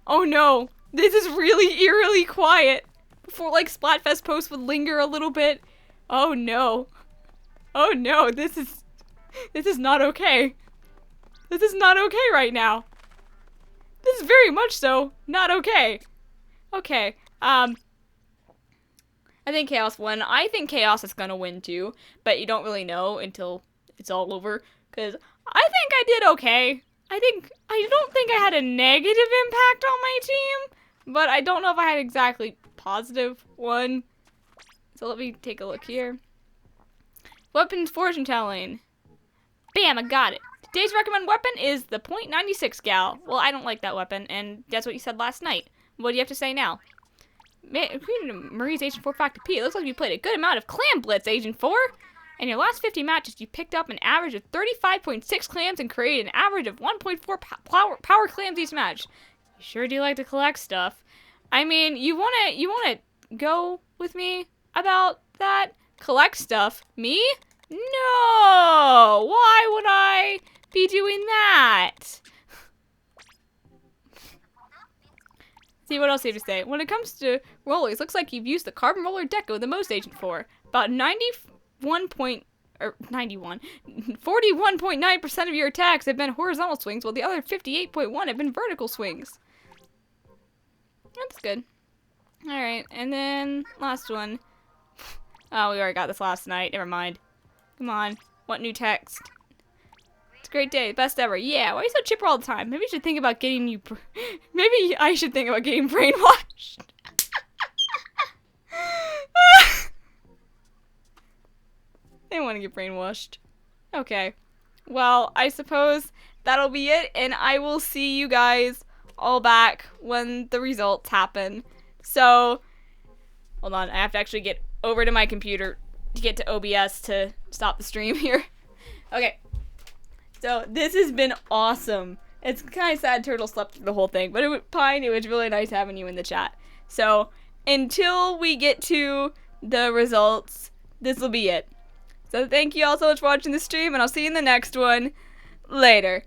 Oh no. This is really eerily quiet. Before like Splatfest posts would linger a little bit. Oh no. Oh no. This is not okay. This is not okay right now. This is very much so not okay. Okay. I think Chaos won. I think Chaos is gonna win too, but you don't really know until it's all over. Cause I think I did okay. I don't think I had a negative impact on my team, but I don't know if I had exactly positive one. So let me take a look here. Webkinz fortune telling. Bam! I got it. Today's recommended weapon is the .96 gal. Well, I don't like that weapon, and that's what you said last night. What do you have to say now? Marie's Agent 4 Factor P. It looks like you played a good amount of Clam Blitz, Agent 4. In your last 50 matches, you picked up an average of 35.6 clams and created an average of 1.4 power clams each match. You sure do like to collect stuff. I mean, you wanna go with me about that? Collect stuff? Me? No! Why would I be doing that? See, what else do you have to say? When it comes to rollers, looks like you've used the carbon roller deco the most, Agent 4. About 41.9% of your attacks have been horizontal swings, while the other 58.1 have been vertical swings. That's good. Alright, and then last one. Oh, we already got this last night. Never mind. Come on. What new text? It's a great day. Best ever. Yeah, why are you so chipper all the time? Maybe you should think about getting you... Maybe I should think about getting brainwashed. They want to get brainwashed. Okay. Well, I suppose that'll be it, and I will see you guys all back when the results happen. So, hold on. I have to actually get over to my computer to get to OBS to stop the stream here. Okay. So, this has been awesome. It's kind of sad Turtle slept through the whole thing, but Pine, it was really nice having you in the chat. So, until we get to the results, this will be it. So thank you all so much for watching the stream, and I'll see you in the next one. Later.